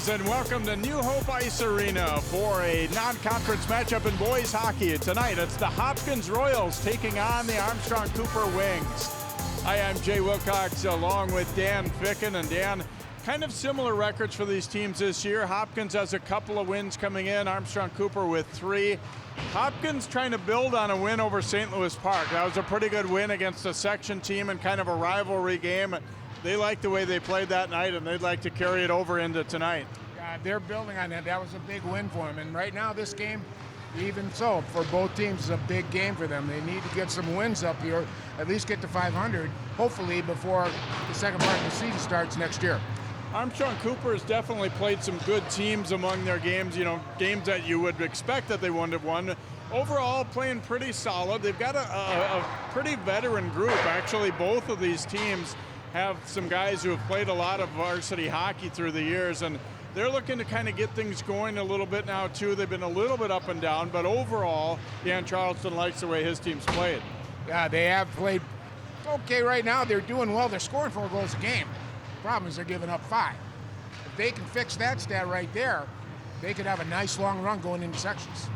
Greetings and welcome to New Hope Ice Arena for a non-conference matchup in boys hockey. Tonight it's the Hopkins Royals taking on the Armstrong-Cooper Wings. Hi, I'm Jay Wilcox along with Dan Ficken. And Dan, kind of similar records for these teams this year. Hopkins has a couple of wins coming in, Armstrong-Cooper with 3. Hopkins trying to build on a win over St. Louis Park. That was a pretty good win against a section team and kind of a rivalry game. They like the way they played that night, and they'd like to carry it over into tonight. Yeah, they're building on that. That was a big win for them. And right now, this game, even so, for both teams, is a big game for them. They need to get some wins up here, at least get to 500, hopefully before the second part of the season starts next year. Armstrong-Cooper has definitely played some good teams among their games, games that you would expect that they wouldn't have won. Overall, playing pretty solid. They've got a pretty veteran group. Actually, both of these teams have some guys who have played a lot of varsity hockey through the years, and they're looking to kind of get things going a little bit now too. They've been a little bit up and down, but overall, Dan Charleston likes the way his team's played. Yeah, they have played okay right now. They're doing well. They're scoring 4 goals a game. The problem is they're giving up 5. If they can fix that stat right there, they could have a nice long run going into sections.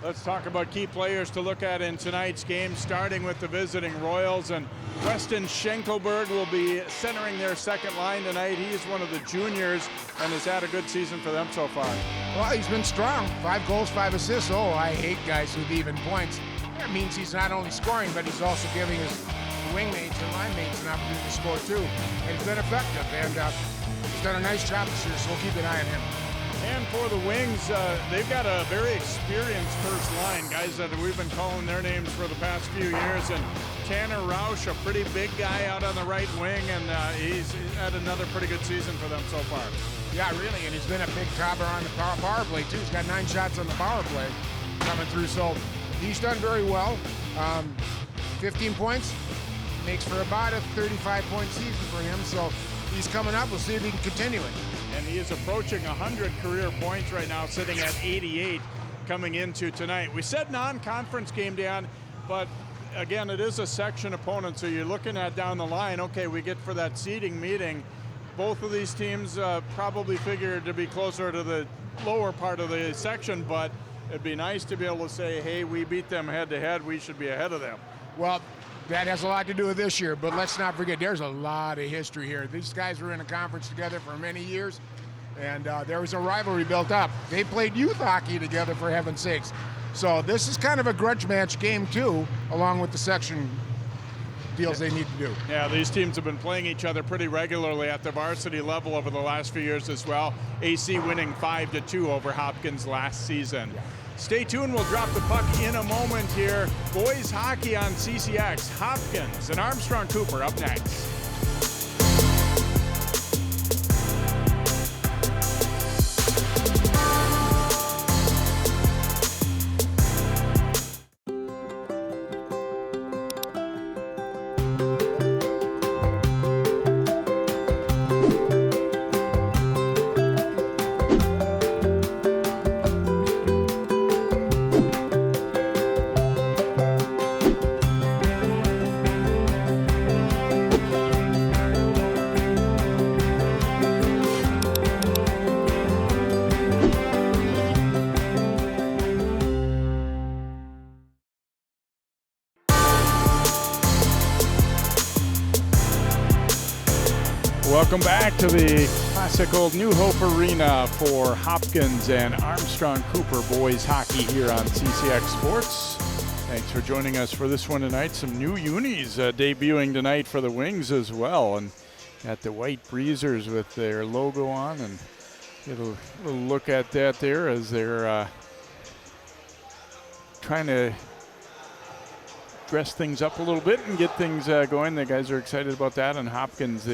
Let's talk about key players to look at in tonight's game, starting with the visiting Royals. And Weston Schenkelberg will be centering their second line tonight. He's one of the juniors and has had a good season for them so far. Well, he's been strong. 5 goals, 5 assists. Oh, I hate guys with even points. That means he's not only scoring, but he's also giving his wingmates and line mates an opportunity to score too. And he's been effective, and he's done a nice job this year, so we'll keep an eye on him. And for the Wings, they've got a very experienced first line, guys that we've been calling their names for the past few years. And Tanner Rausch, a pretty big guy out on the right wing, and he's had another pretty good season for them so far. Yeah, really, and he's been a big topper on the power play too. He's got 9 shots on the power play coming through, so he's done very well. 15 points makes for about a 35-point season for him, so he's coming up. We'll see if he can continue it. And he is approaching 100 career points right now, sitting at 88 coming into tonight. We said non-conference game, Dan, but again, it is a section opponent, so you're looking at down the line, okay, we get for that seeding meeting. Both of these teams probably figured to be closer to the lower part of the section, but it'd be nice to be able to say, hey, we beat them head-to-head, we should be ahead of them. Well, that has a lot to do with this year, but let's not forget there's a lot of history here. These guys were in a conference together for many years, and there was a rivalry built up. They played youth hockey together, for heaven's sakes. So this is kind of a grudge match game too, along with the section deals they need to do. Yeah, these teams have been playing each other pretty regularly at the varsity level over the last few years as well. AC winning 5-2 over Hopkins last season. Yeah. Stay tuned, we'll drop the puck in a moment here. Boys hockey on CCX, Hopkins and Armstrong-Cooper up next. Welcome back to the classic old New Hope Arena for Hopkins and Armstrong-Cooper boys hockey here on CCX Sports. Thanks for joining us for this one tonight. Some new unis debuting tonight for the Wings as well. And got the white breezers with their logo on, and get a little look at that there as they're trying to dress things up a little bit and get things going. The guys are excited about that. And Hopkins,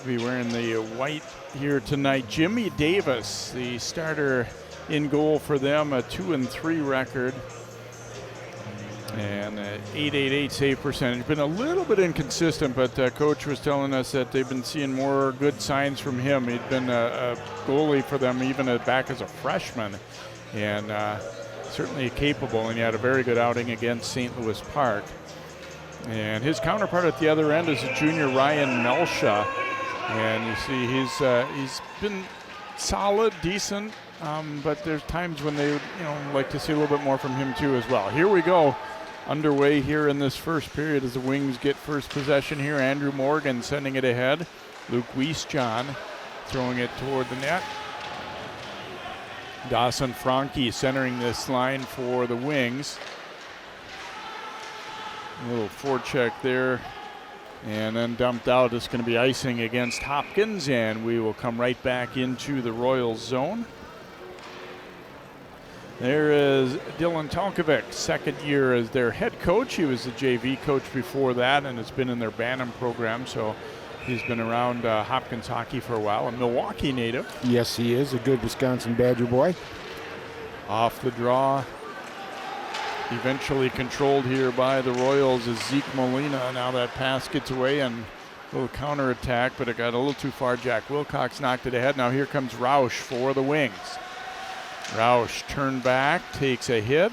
be wearing the white here tonight. Jimmy Davis, the starter in goal for them, a 2-3 record and a .888 save percentage. Been a little bit inconsistent, but Coach was telling us that they've been seeing more good signs from him. He'd been a goalie for them even back as a freshman, and certainly capable, and he had a very good outing against St. Louis Park. And his counterpart at the other end is a junior, Ryan Melsha. And you see he's been solid, decent, but there's times when they would, like to see a little bit more from him too as well. Here we go. Underway here in this first period as the Wings get first possession here. Andrew Morgan sending it ahead. Luke Wiesjohn throwing it toward the net. Dawson Franke centering this line for the Wings. A little forecheck there. And then dumped out. It's going to be icing against Hopkins, and we will come right back into the Royals zone. There is Dylan Talkovic, second year as their head coach. He was the JV coach before that and has been in their Bantam program, so he's been around Hopkins hockey for a while. A Milwaukee native. Yes, he is a good Wisconsin Badger boy. Off the draw. Eventually controlled here by the Royals is Zeke Molina. Now that pass gets away and a little counterattack, but it got a little too far. Jack Wilcox knocked it ahead. Now here comes Roush for the Wings. Roush turned back, takes a hit.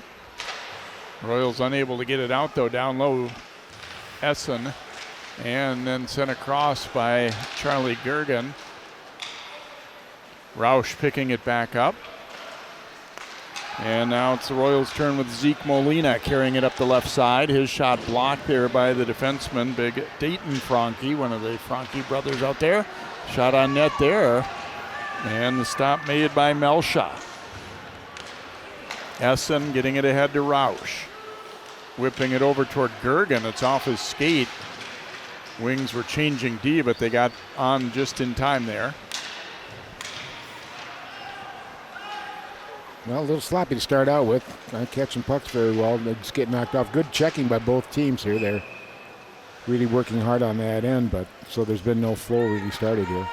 Royals unable to get it out though, down low. Essen, and then sent across by Charlie Gergen. Roush picking it back up. And now it's the Royals' turn with Zeke Molina carrying it up the left side. His shot blocked there by the defenseman, big Dayton Franke, one of the Franke brothers out there. Shot on net there. And the stop made by Melshaw. Essen getting it ahead to Roush. Whipping it over toward Gergen. It's off his skate. Wings were changing D, but they got on just in time there. Well, a little sloppy to start out with. Not catching pucks very well. They just get knocked off. Good checking by both teams here. They're really working hard on that end, but so there's been no flow really started here.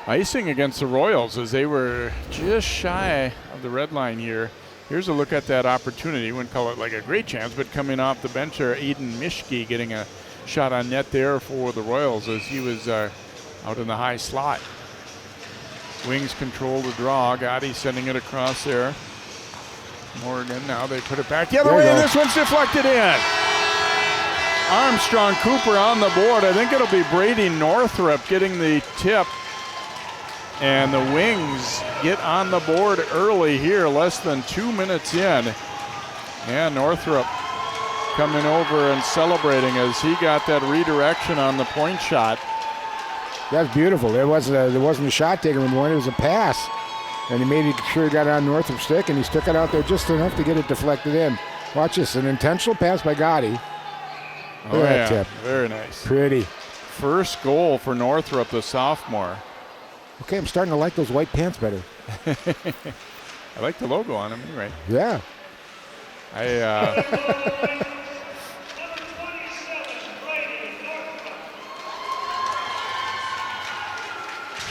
Icing against the Royals as they were just shy of the red line here. Here's a look at that opportunity. Wouldn't call it like a great chance, but coming off the bench there, Aiden Mischke getting a shot on net there for the Royals as he was out in the high slot. Wings control the draw. Gotti sending it across there. Morgan, now they put it back the other way, and this one's deflected in. Armstrong-Cooper on the board. I think it'll be Brady Northrup getting the tip. And the Wings get on the board early here, less than 2 minutes in. And Northrup coming over and celebrating as he got that redirection on the point shot. That's beautiful. There wasn't a shot taken from one, it was a pass. And he made sure he got it on Northrup's stick, and he stuck it out there just enough to get it deflected in. Watch this, an intentional pass by Gotti. Oh yeah, tip. Very nice. Pretty. First goal for Northrup, the sophomore. Okay, I'm starting to like those white pants better. I like the logo on them, you're right. Yeah.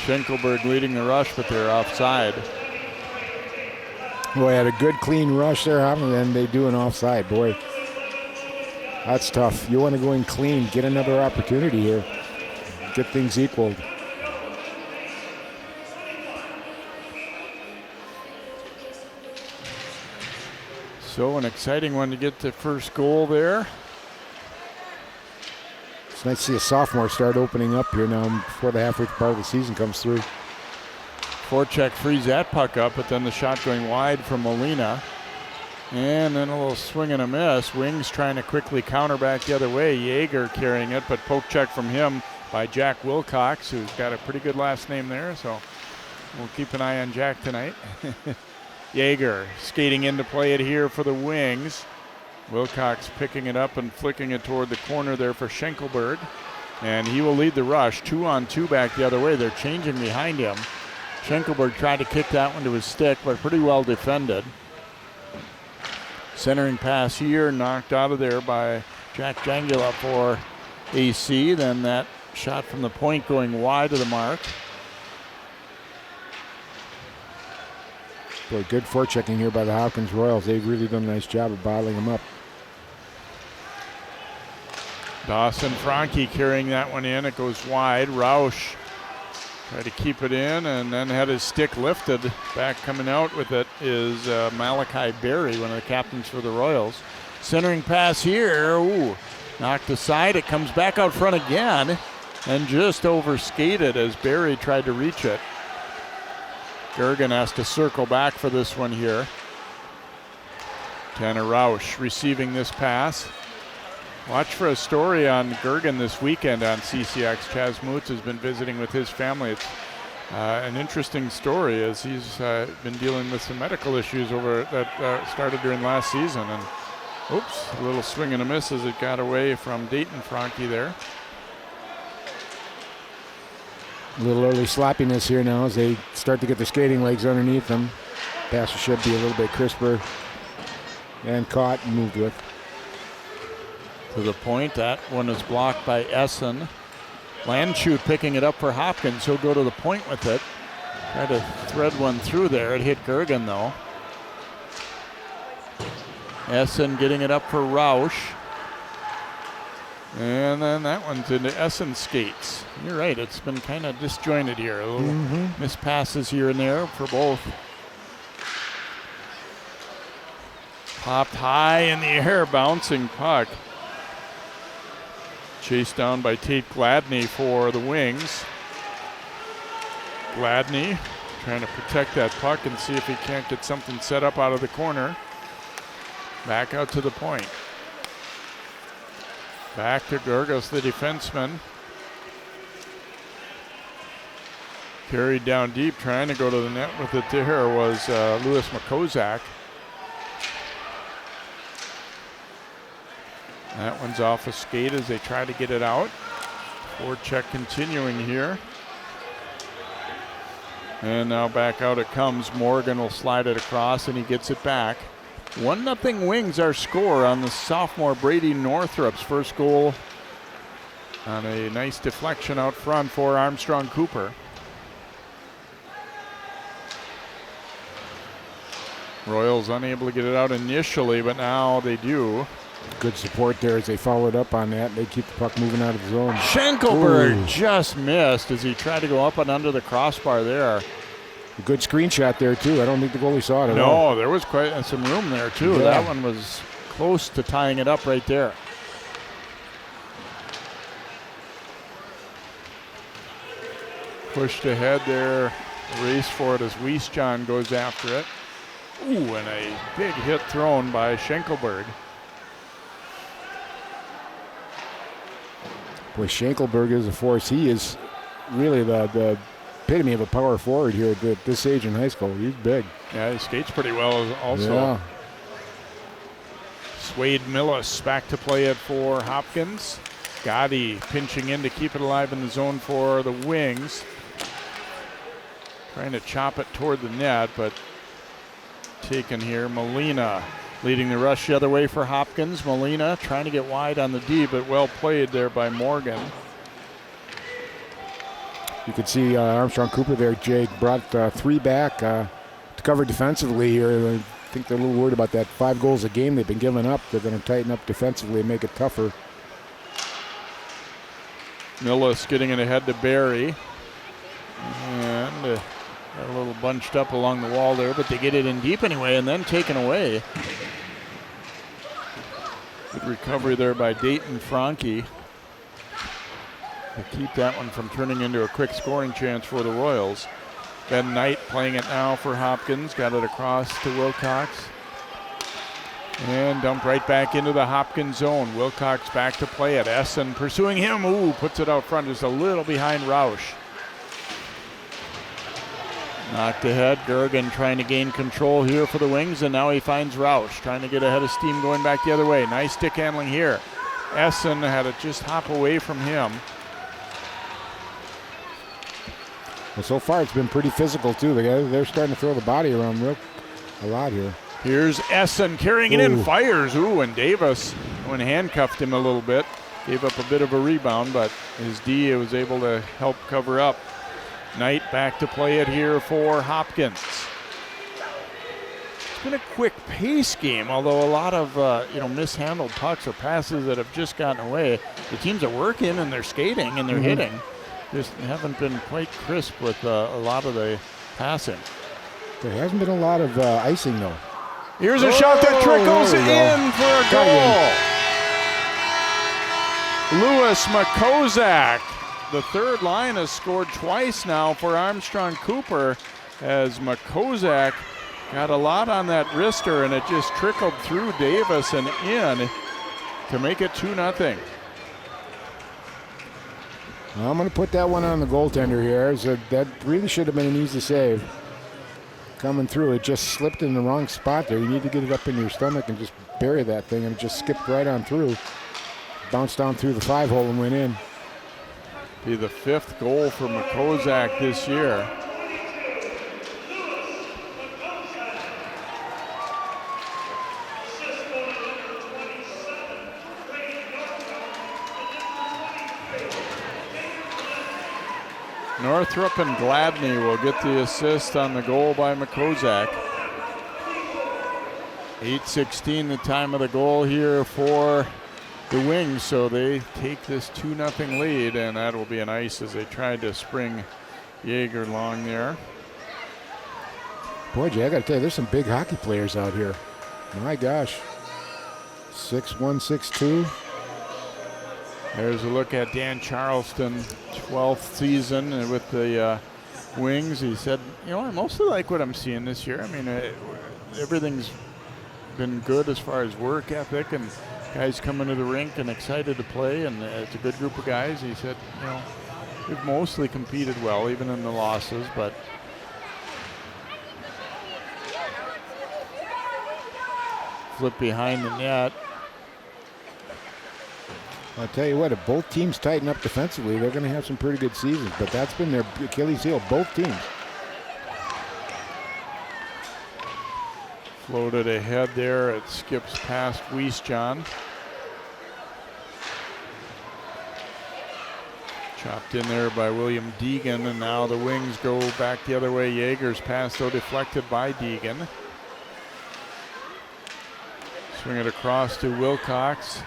Schenkelberg leading the rush, but they're offside. Boy, had a good clean rush there, and then they do an offside. Boy, that's tough. You want to go in clean, get another opportunity here, get things equaled. So an exciting one to get the first goal there. It's nice to see a sophomore start opening up here now before the halfway part of the season comes through. Forecheck frees that puck up, but then the shot going wide from Molina. And then a little swing and a miss. Wings trying to quickly counter back the other way. Yeager carrying it, but poke check from him by Jack Wilcox, who's got a pretty good last name there, so we'll keep an eye on Jack tonight. Yeager skating in to play it here for the Wings. Wilcox picking it up and flicking it toward the corner there for Schenkelberg. And he will lead the rush. 2-on-2 back the other way. They're changing behind him. Schenkelberg tried to kick that one to his stick, but pretty well defended. Centering pass here, knocked out of there by Jack Jangula for AC. Then that shot from the point going wide of the mark. Boy, good forechecking here by the Hopkins Royals. They've really done a nice job of bottling them up. Dawson Franke carrying that one in. It goes wide. Roush tried to keep it in and then had his stick lifted. Back coming out with it is Malachi Berry, one of the captains for the Royals. Centering pass here. Ooh, knocked aside. It comes back out front again and just overskated as Berry tried to reach it. Gergen has to circle back for this one here. Tanner Rausch receiving this pass. Watch for a story on Gergen this weekend on CCX. Chaz Moots has been visiting with his family. It's an interesting story as he's been dealing with some medical issues that started during last season. And oops, a little swing and a miss as it got away from Dayton Franke there. A little early sloppiness here now as they start to get the skating legs underneath them. Passer should be a little bit crisper and caught and moved with. To the point, that one is blocked by Essen. Landshut picking it up for Hopkins. He'll go to the point with it. Try to thread one through there. It hit Gergen though. Essen getting it up for Rausch. And then that one's into Essen's skates. You're right, it's been kind of disjointed here. A little missed passes here and there for both. Popped high in the air, bouncing puck. Chased down by Tate Gladney for the Wings. Gladney trying to protect that puck and see if he can't get something set up out of the corner. Back out to the point. Back to Gergos, the defenseman. Carried down deep, trying to go to the net with it there was Louis Makozak. That one's off a skate as they try to get it out. Forecheck continuing here. And now back out it comes. Morgan will slide it across and he gets it back. 1-0 Wings our score on the sophomore Brady Northrup's first goal on a nice deflection out front for Armstrong-Cooper. Royals unable to get it out initially, but now they do. Good support there as they followed up on that. They keep the puck moving out of the zone. Schenkelberg just missed as he tried to go up and under the crossbar there. A good screenshot there, too. I don't think the goalie saw it at all. No, there was quite some room there, too. Yeah. That one was close to tying it up right there. Pushed ahead there. Race for it as Wiesjohn goes after it. Ooh, and a big hit thrown by Schenkelberg. Boy, Schenkelberg is a force. He is really the epitome of a power forward here at this age in high school. He's big. Yeah, he skates pretty well also. Yeah. Swade Millis back to play it for Hopkins. Gotti pinching in to keep it alive in the zone for the Wings. Trying to chop it toward the net, but taken here. Molina leading the rush the other way for Hopkins. Molina trying to get wide on the D, but well played there by Morgan. You could see Armstrong-Cooper there, Jake, brought 3 back to cover defensively here. I think they're a little worried about that 5 goals a game they've been giving up. They're going to tighten up defensively and make it tougher. Millis getting it ahead to Barry. And got a little bunched up along the wall there, but they get it in deep anyway and then taken away. Good recovery there by Dayton Franke to keep that one from turning into a quick scoring chance for the Royals. Ben Knight playing it now for Hopkins. Got it across to Wilcox. And dumped right back into the Hopkins zone. Wilcox back to play it. Essen pursuing him. Ooh, puts it out front just a little behind Rausch. Knocked ahead. Gergen trying to gain control here for the Wings, and now he finds Rausch trying to get ahead of steam going back the other way. Nice stick handling here. Essen had to just hop away from him. Well, so far it's been pretty physical too. They're starting to throw the body around a lot here. Here's Essen carrying it in, fires. Ooh, and Davis, when handcuffed him a little bit, gave up a bit of a rebound, but his D was able to help cover up. Knight back to play it here for Hopkins. It's been a quick pace game, although a lot of mishandled pucks or passes that have just gotten away. The teams are working and they're skating and they're hitting. Just haven't been quite crisp with a lot of the passing. There hasn't been a lot of icing though. Here's a shot that trickles in for a goal. Louis Makozak. The third line has scored twice now for Armstrong-Cooper. as McCozak got a lot on that wrister, and it just trickled through Davis and in to make it 2-0. Well, I'm going to put that one on the goaltender here. So that really should have been an easy save. Coming through, it just slipped in the wrong spot there. You need to get it up in your stomach and just bury that thing, and it just skipped right on through. Bounced down through the 5-hole and went in. Be the 5th goal for McCozak this year. Northrop and Gladney will get the assist on the goal by McCozak. 8:16 the time of the goal here for the Wings, so they take this 2-0 lead, and that will be an ice as they tried to spring Jaeger along there. Boy, Jay, I got to tell you, there's some big hockey players out here. My gosh. 6'1", 6'2". There's a look at Dan Charleston, 12th season with the Wings. He said, I mostly like what I'm seeing this year. I mean, everything's been good as far as work ethic and guys coming to the rink and excited to play, and it's a good group of guys. He said, we've mostly competed well, even in the losses, but flip behind the net. I'll tell you what, if both teams tighten up defensively, they're going to have some pretty good seasons, but that's been their Achilles heel, both teams. Floated ahead there, it skips past Wiesjohn. Chopped in there by William Deegan, and now the Wings go back the other way. Jaeger's pass, though, deflected by Deegan. Swing it across to Wilcox.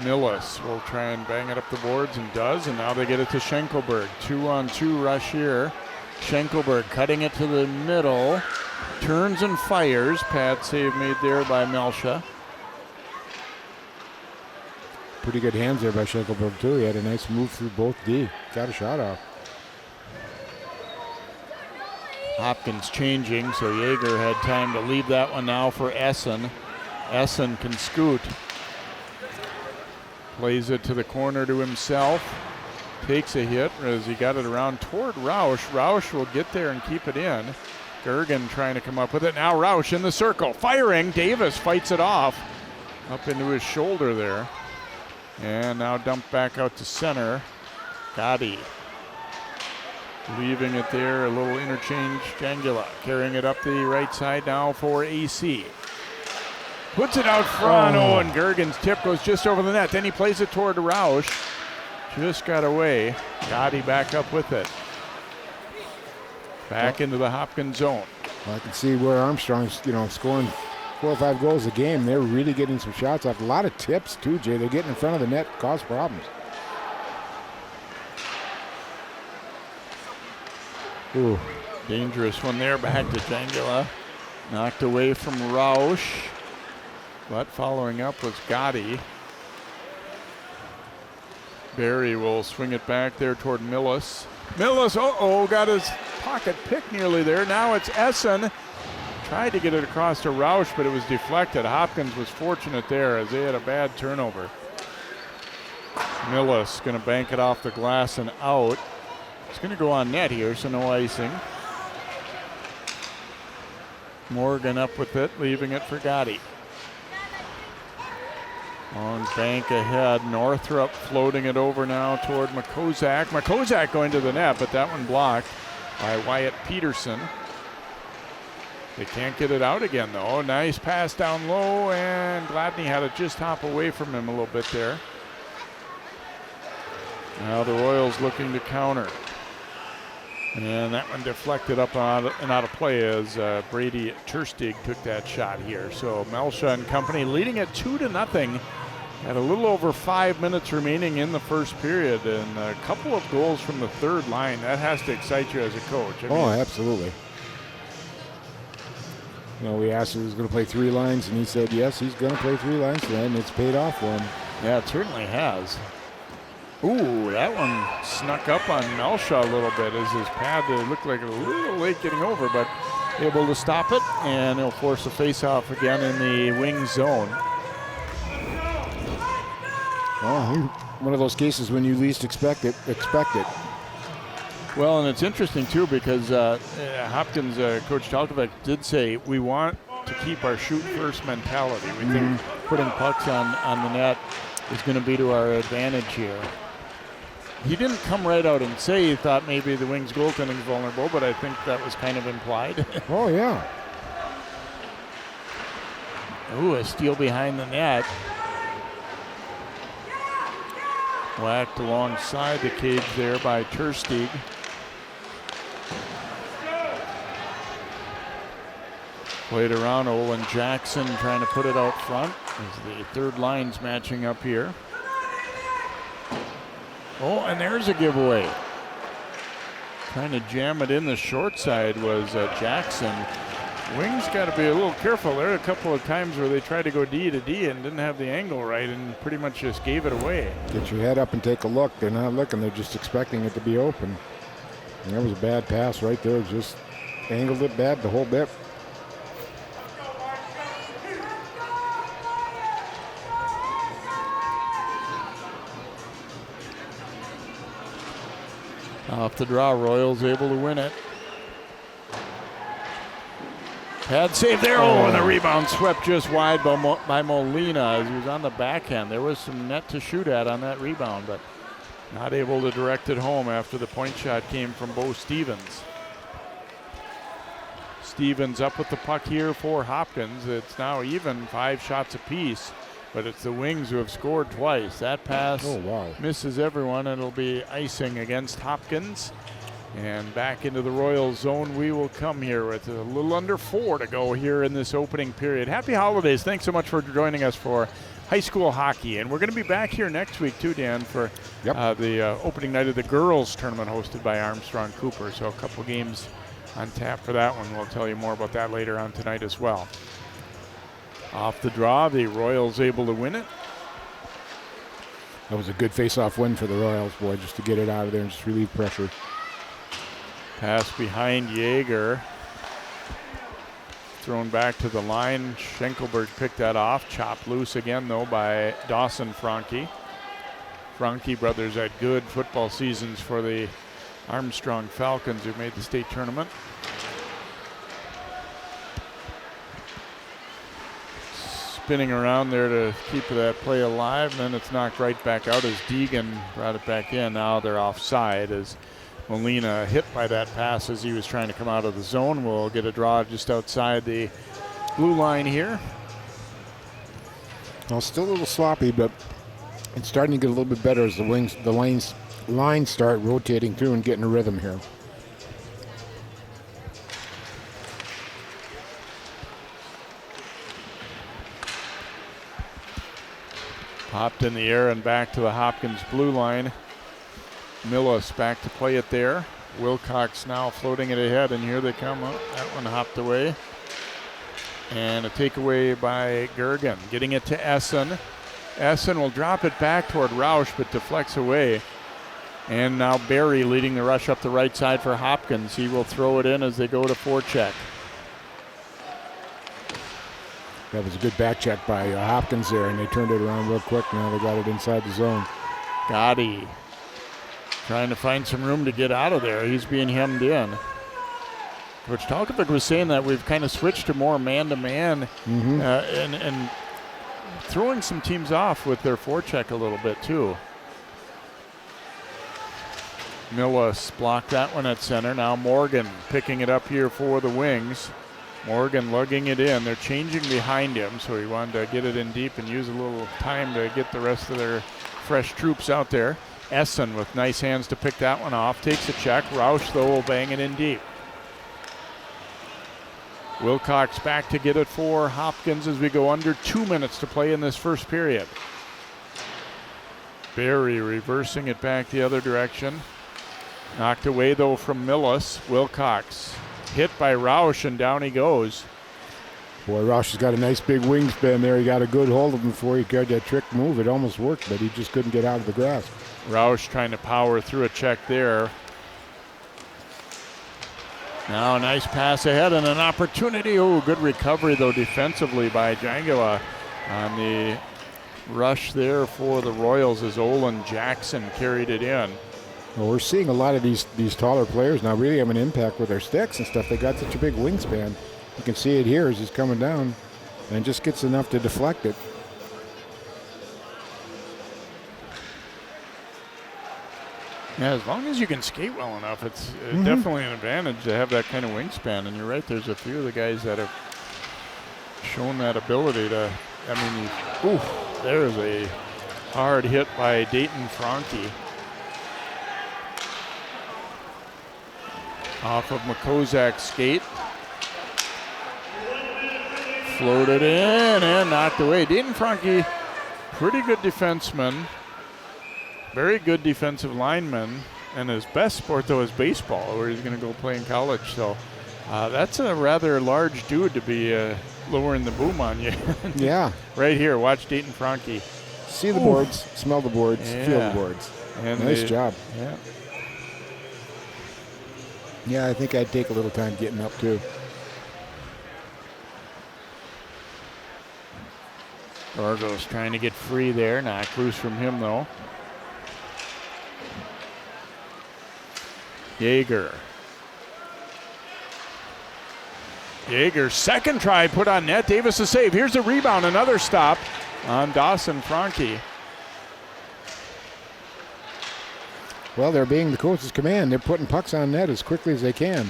Millis will try and bang it up the boards, and does, and now they get it to Schenkelberg. 2-on-2 rush here. Schenkelberg cutting it to the middle. Turns and fires. Pad save made there by Melsha. Pretty good hands there by Schenkelberg, too. He had a nice move through both D. Got a shot off. Hopkins changing, so Jaeger had time to leave that one now for Essen. Essen can scoot. Plays it to the corner to himself. Takes a hit as he got it around toward Rausch. Rausch will get there and keep it in. Gergen trying to come up with it. Now Rausch in the circle. Firing. Davis fights it off. Up into his shoulder there. And now dumped back out to center. Gotti. Leaving it there. A little interchange. Jangula carrying it up the right side now for AC. Puts it out front. And Gergen's tip goes just over the net. Then he plays it toward Rausch. Just got away. Gotti back up with it. Back into the Hopkins zone. Well, I can see where Armstrong's, scoring 4 or 5 goals a game. They're really getting some shots off. A lot of tips, too, Jay. They're getting in front of the net, cause problems. Ooh. Dangerous one there. Back to Jangula. Knocked away from Rausch. But following up was Gotti. Barry will swing it back there toward Millis. Millis, got his pocket pick nearly there. Now it's Essen. Tried to get it across to Rausch, but it was deflected. Hopkins was fortunate there as they had a bad turnover. Millis going to bank it off the glass and out. It's going to go on net here, so no icing. Morgan up with it, leaving it for Gotti. Long bank ahead. Northrop floating it over now toward McCozak. McCozak going to the net, but that one blocked by Wyatt Peterson. They can't get it out again, though. Nice pass down low, and Gladney had to just hop away from him a little bit there. Now the Royals looking to counter. And that one deflected up and out of play as Brady Terstig took that shot here. So Melsha and company leading it 2-0. Had a little over 5 minutes remaining in the first period, and a couple of goals from the third line. That has to excite you as a coach. Absolutely. We asked if he was going to play 3 lines, and he said yes, he's going to play 3 lines tonight, and it's paid off for him. Yeah, it certainly has. Ooh, that one snuck up on Melshaw a little bit as his pad looked like a little late getting over, but able to stop it, and he'll force a face-off again in the wing zone. Well, one of those cases when you least expect it. Well, and it's interesting, too, because Hopkins, Coach Talkovic did say, we want to keep our shoot-first mentality. We think putting pucks on the net is going to be to our advantage here. He didn't come right out and say he thought maybe the Wings goaltending is vulnerable, but I think that was kind of implied. Oh, yeah. Ooh, a steal behind the net. Whacked alongside the cage there by Tersteeg. Played around. Olin Jackson trying to put it out front as the third line's matching up here. Oh, and there's a giveaway. Trying to jam it in the short side was Jackson. Wings got to be a little careful. There are a couple of times where they tried to go D to D and didn't have the angle right and pretty much just gave it away. Get your head up and take a look. They're not looking. They're just expecting it to be open. And that was a bad pass right there. Just angled it bad the whole bit. Off the draw, Royals able to win it. Pad save there. Oh, and the rebound swept just wide by Molina as he was on the backhand. There was some net to shoot at on that rebound, but not able to direct it home after the point shot came from Bo Stevens. Stevens up with the puck here for Hopkins. It's now even 5 shots apiece, but it's the Wings who have scored twice. That pass misses everyone, and it'll be icing against Hopkins. And back into the Royals zone we will come here with a little under 4 to go here in this opening period. Happy holidays. Thanks so much for joining us for high school hockey. And we're going to be back here next week too, Dan, for the opening night of the girls tournament hosted by Armstrong-Cooper. So a couple games on tap for that one. We'll tell you more about that later on tonight as well. Off the draw, the Royals able to win it. That was a good face-off win for the Royals, boy, just to get it out of there and just relieve pressure. Pass behind Yeager. Thrown back to the line. Schenkelberg picked that off. Chopped loose again, though, by Dawson Franke. Franke brothers had good football seasons for the Armstrong Falcons, who made the state tournament. Spinning around there to keep that play alive, and then it's knocked right back out as Deegan brought it back in. Now they're offside as Molina hit by that pass as he was trying to come out of the zone. We'll get a draw just outside the blue line here. Well, still a little sloppy, but it's starting to get a little bit better as the lines start rotating through and getting a rhythm here. Popped in the air and back to the Hopkins blue line. Millis back to play it there. Wilcox now floating it ahead, and here they come. Oh, that one hopped away. And a takeaway by Gergen. Getting it to Essen. Essen will drop it back toward Roush, but deflects away. And now Barry leading the rush up the right side for Hopkins. He will throw it in as they go to forecheck. That was a good back check by Hopkins there, and they turned it around real quick. Now they got it inside the zone. Gotti trying to find some room to get out of there. He's being hemmed in. Coach Talkovic was saying that we've kind of switched to more man-to-man and throwing some teams off with their forecheck a little bit too. Millis blocked that one at center. Now Morgan picking it up here for the Wings. Morgan lugging it in. They're changing behind him, so he wanted to get it in deep and use a little time to get the rest of their fresh troops out there. Essen with nice hands to pick that one off. Takes a check. Roush, though, will bang it in deep. Wilcox back to get it for Hopkins as we go under 2 minutes to play in this first period. Barry reversing it back the other direction. Knocked away, though, from Millis. Wilcox hit by Roush, and down he goes. Boy, Roush has got a nice big wingspan there. He got a good hold of him before he got that trick move. It almost worked, but he just couldn't get out of the grasp. Roush trying to power through a check there. Now a nice pass ahead and an opportunity. Oh, good recovery though defensively by Jangala on the rush there for the Royals as Olin Jackson carried it in. Well, we're seeing a lot of these taller players now really have an impact with their sticks and stuff. They got such a big wingspan. You can see it here as he's coming down and just gets enough to deflect it. Yeah, as long as you can skate well enough, it's definitely an advantage to have that kind of wingspan. And you're right, there's a few of the guys that have shown that ability to, there's a hard hit by Dayton Franke. Off of McCozak's skate. Floated in and knocked away. Dayton Franke, pretty good defenseman. Very good defensive lineman, and his best sport though is baseball, where he's going to go play in college. So that's a rather large dude to be lowering the boom on you. Yeah. Right here, watch Dayton Franke. See the boards, smell the boards, feel the boards. And nice job. Yeah. Yeah, I think I'd take a little time getting up too. Argos trying to get free there, knocked loose from him though. Yeager, second try put on net. Davis a save. Here's a rebound, another stop on Dawson Franke. Well, they're being the coach's command. They're putting pucks on net as quickly as they can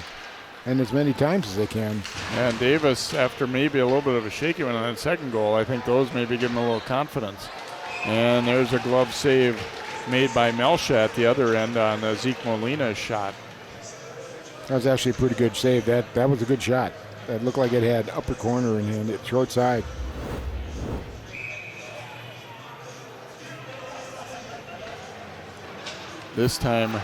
and as many times as they can. And Davis, after maybe a little bit of a shaky one on that second goal, I think those maybe give him a little confidence. And there's a glove save made by Melcha at the other end on Zeke Molina's shot. That was actually a pretty good save. That was a good shot. That looked like it had upper corner and it short side. This time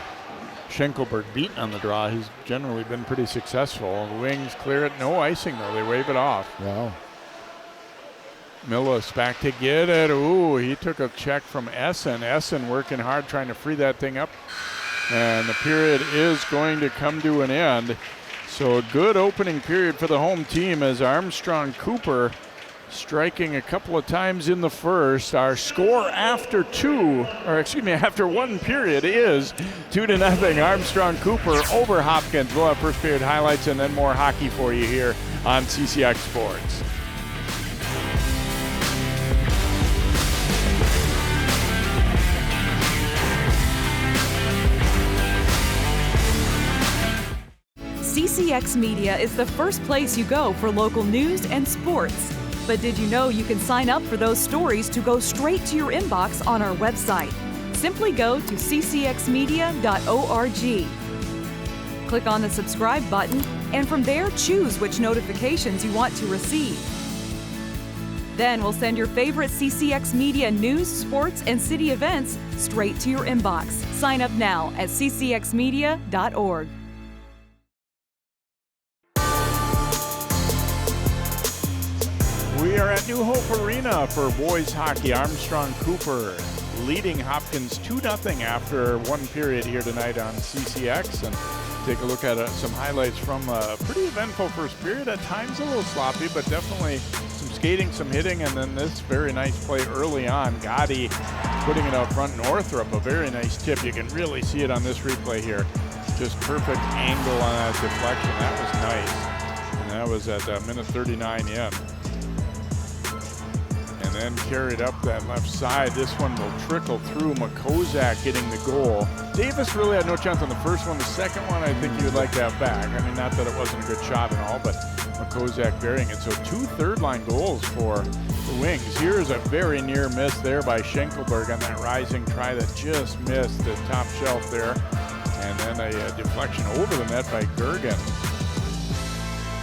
Schenkelberg beaten on the draw. He's generally been pretty successful. The Wings clear it. No icing though. They wave it off. Wow. Millis back to get it. Ooh, he took a check from Essen. Essen working hard trying to free that thing up. And the period is going to come to an end. So a good opening period for the home team as Armstrong-Cooper striking a couple of times in the first. Our score after after one period is 2-0 Armstrong-Cooper over Hopkins. We'll have first period highlights and then more hockey for you here on CCX Sports. CCX Media is the first place you go for local news and sports. But did you know you can sign up for those stories to go straight to your inbox on our website? Simply go to ccxmedia.org. Click on the subscribe button, and from there choose which notifications you want to receive. Then we'll send your favorite CCX Media news, sports, and city events straight to your inbox. Sign up now at ccxmedia.org. We are at New Hope Arena for boys hockey. Armstrong-Cooper leading Hopkins 2-0 after one period here tonight on CCX. And take a look at some highlights from a pretty eventful first period. At times a little sloppy, but definitely some skating, some hitting, and then this very nice play early on. Gotti putting it out front. Northrup, a very nice tip. You can really see it on this replay here. Just perfect angle on that deflection. That was nice. And that was at minute 39 in. And then carried up that left side. This one will trickle through. McCozak getting the goal. Davis really had no chance on the first one. The second one, I think you would like to have back. I mean, not that it wasn't a good shot and all, but McCozak burying it. So 2 third-line goals for the Wings. Here's a very near miss there by Schenkelberg on that rising try that just missed the top shelf there. And then a deflection over the net by Gergen.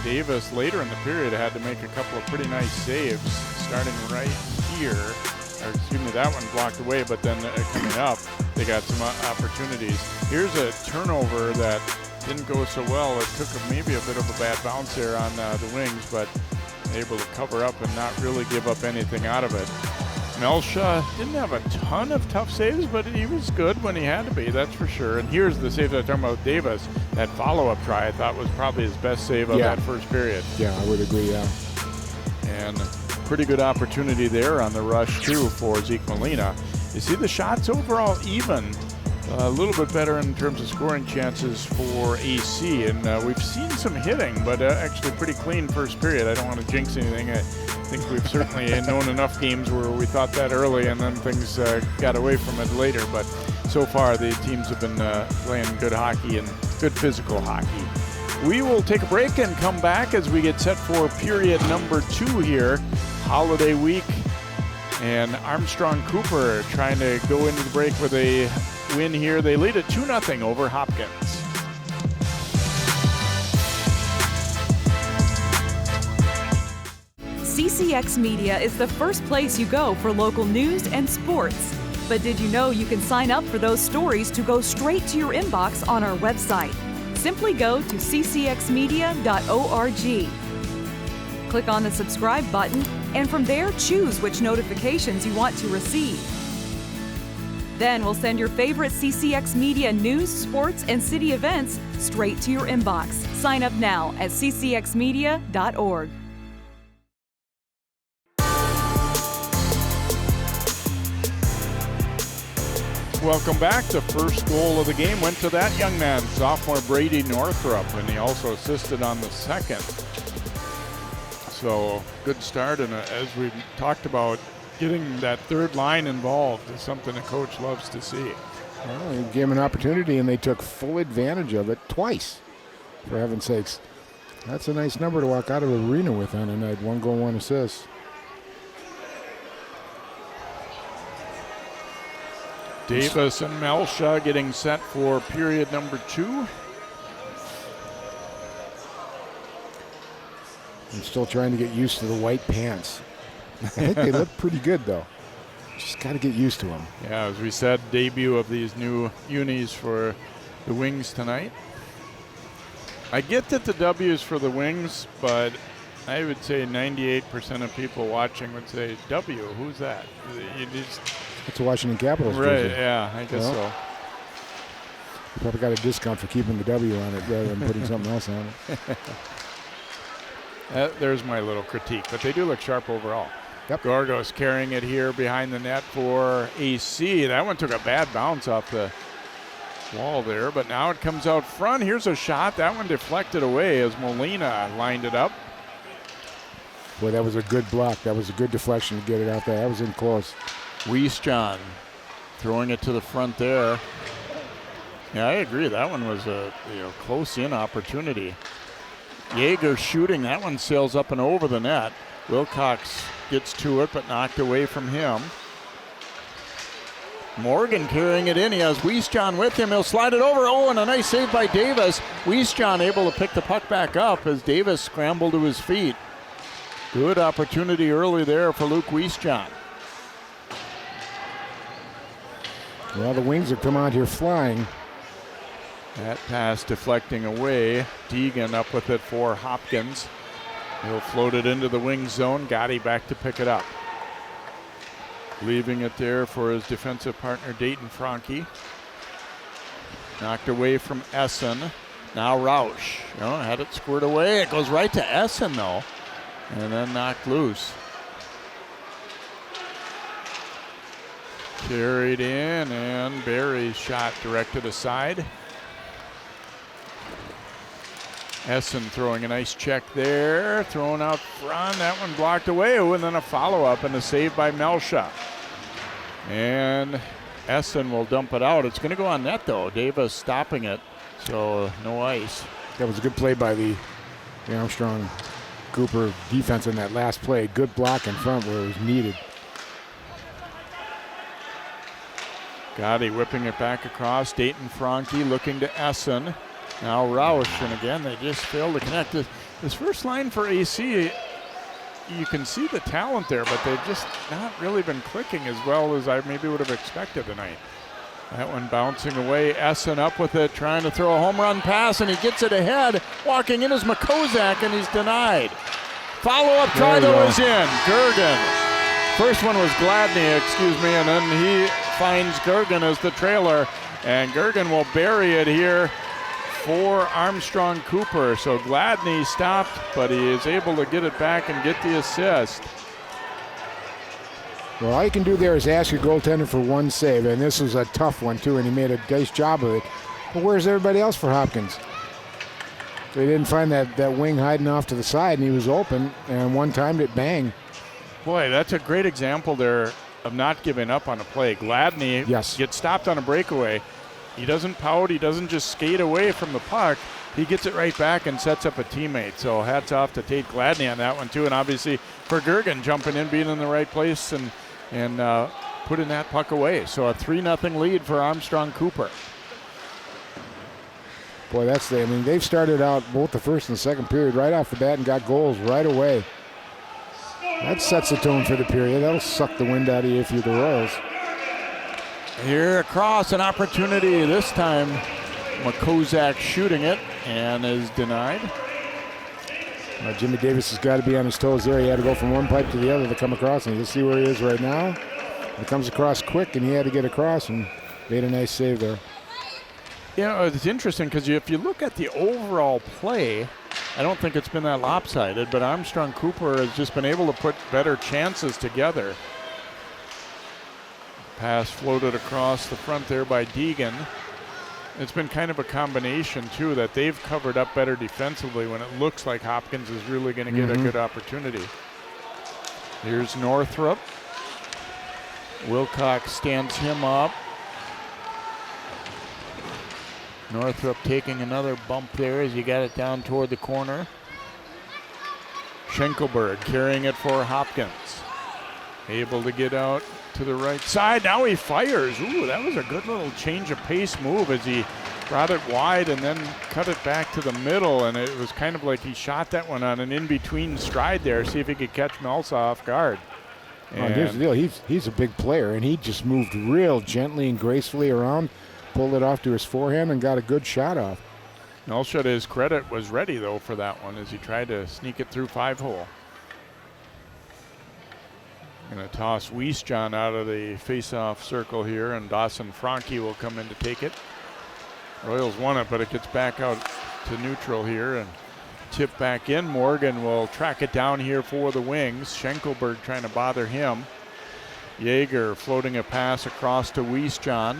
Davis later in the period had to make a couple of pretty nice saves, starting right here. Or excuse me, that one blocked away, but then coming up, they got some opportunities. Here's a turnover that didn't go so well. It took maybe a bit of a bad bounce there on the Wings, but able to cover up and not really give up anything out of it. Melsha didn't have a ton of tough saves, but he was good when he had to be, that's for sure. And here's the save that I'm talking about, Davis. That follow-up try I thought was probably his best save of that first period. Yeah, I would agree, yeah. And pretty good opportunity there on the rush, too, for Zeke Molina. You see the shots overall even. A little bit better in terms of scoring chances for AC, and we've seen some hitting, but actually pretty clean first period. I don't want to jinx anything. I think we've certainly known enough games where we thought that early and then things got away from it later, but so far the teams have been playing good hockey and good physical hockey. We will take a break and come back as we get set for period number 2 here, holiday week, and Armstrong-Cooper trying to go into the break with a win here. They lead it 2-0 over Hopkins. CCX Media is the first place you go for local news and sports. But did you know you can sign up for those stories to go straight to your inbox on our website? Simply go to ccxmedia.org. Click on the subscribe button, and from there choose which notifications you want to receive. Then we'll send your favorite CCX Media news, sports, and city events straight to your inbox. Sign up now at ccxmedia.org. Welcome back. The first goal of the game went to that young man, sophomore Brady Northrup, and he also assisted on the second. So good start, and as we talked about, getting that third line involved is something a coach loves to see. Well, he gave them an opportunity, and they took full advantage of it twice, for heaven's sakes. That's a nice number to walk out of the arena with on a night. 1 goal, 1 assist. Davis and Melsha getting set for period number 2. I'm still trying to get used to the white pants. I think they look pretty good, though. Just got to get used to them. Yeah, as we said, debut of these new unis for the Wings tonight. I get that the W is for the Wings, but I would say 98% of people watching would say, W, who's that? You just, it's a Washington Capitals right, jersey. Yeah, I guess so. Probably got a discount for keeping the W on it rather than putting something else on it. There's my little critique, but they do look sharp overall. Yep. Gorgos carrying it here behind the net for AC. That one took a bad bounce off the wall there, but now it comes out front. Here's a shot. That one deflected away as Molina lined it up. Boy, that was a good block. That was a good deflection to get it out there. That was in close. Wiesjohn throwing it to the front there. Yeah, I agree. That one was a close-in opportunity. Yeager shooting. That one sails up and over the net. Wilcox gets to it, but knocked away from him. Morgan carrying it in. He has Wiesjohn with him. He'll slide it over. Oh, and a nice save by Davis. Wiesjohn able to pick the puck back up as Davis scrambled to his feet. Good opportunity early there for Luke Wiesjohn. Well, the Wings have come out here flying. That pass deflecting away. Deegan up with it for Hopkins. He'll float it into the wing zone. Gotti back to pick it up. Leaving it there for his defensive partner, Dayton Franke. Knocked away from Essen. Now Rausch. Had it squared away. It goes right to Essen, though. And then knocked loose. Carried in, and Barry's shot directed aside. Essen throwing a nice check there, thrown out front. That one blocked away. Oh, and then a follow-up and a save by Melsha. And Essen will dump it out. It's going to go on net, though. Davis stopping it, so no ice. That was a good play by the Armstrong-Cooper defense in that last play. Good block in front where it was needed. Gotti whipping it back across. Dayton Franke looking to Essen. Now Rausch, and again, they just failed to connect. This first line for AC, you can see the talent there, but they've just not really been clicking as well as I maybe would have expected tonight. That one bouncing away. Essen up with it, trying to throw a home run pass, and he gets it ahead. Walking in is Makozak, and he's denied. Follow-up try, though, is in. Gergen. First one was Gladney, and then he finds Gergen as the trailer, and Gergen will bury it here for Armstrong-Cooper. So Gladney stopped, but he is able to get it back and get the assist. Well, all you can do there is ask your goaltender for one save, and this was a tough one, too, and he made a nice job of it. But where's everybody else for Hopkins? They didn't find that wing hiding off to the side, and he was open, and one timed it, bang. Boy, that's a great example there of not giving up on a play. Gladney gets stopped on a breakaway. He doesn't pout. He doesn't just skate away from the puck. He gets it right back and sets up a teammate. So hats off to Tate Gladney on that one, too. And obviously for Gergen jumping in, being in the right place, and putting that puck away. So a 3-0 lead for Armstrong-Cooper. Boy, they've started out both the first and the second period right off the bat and got goals right away. That sets the tone for the period. That'll suck the wind out of you if you're the Royals. Here across, an opportunity. This time, Makozak shooting it and is denied. Jimmy Davis has got to be on his toes there. He had to go from one pipe to the other to come across, and you'll see where he is right now. He comes across quick, and he had to get across and made a nice save there. You know, it's interesting because if you look at the overall play, I don't think it's been that lopsided, but Armstrong-Cooper has just been able to put better chances together. Pass floated across the front there by Deegan. It's been kind of a combination, too, that they've covered up better defensively when it looks like Hopkins is really going to get a good opportunity. Here's Northrup. Wilcox stands him up. Northrup taking another bump there as he got it down toward the corner. Schenkelberg carrying it for Hopkins. Able to get out to the right side. Now he fires. Ooh, that was a good little change of pace move as he brought it wide and then cut it back to the middle. And it was kind of like he shot that one on an in-between stride there, see if he could catch Melsa off guard. Here's the deal. He's a big player, and he just moved real gently and gracefully around, pulled it off to his forehand, and got a good shot off. Melsa, to his credit, was ready, though, for that one as he tried to sneak it through 5-hole. Going to toss Wiesjohn out of the face-off circle here, and Dawson Franke will come in to take it. Royals won it, but it gets back out to neutral here and tip back in. Morgan will track it down here for the Wings. Schenkelberg trying to bother him. Yeager floating a pass across to Wiesjohn.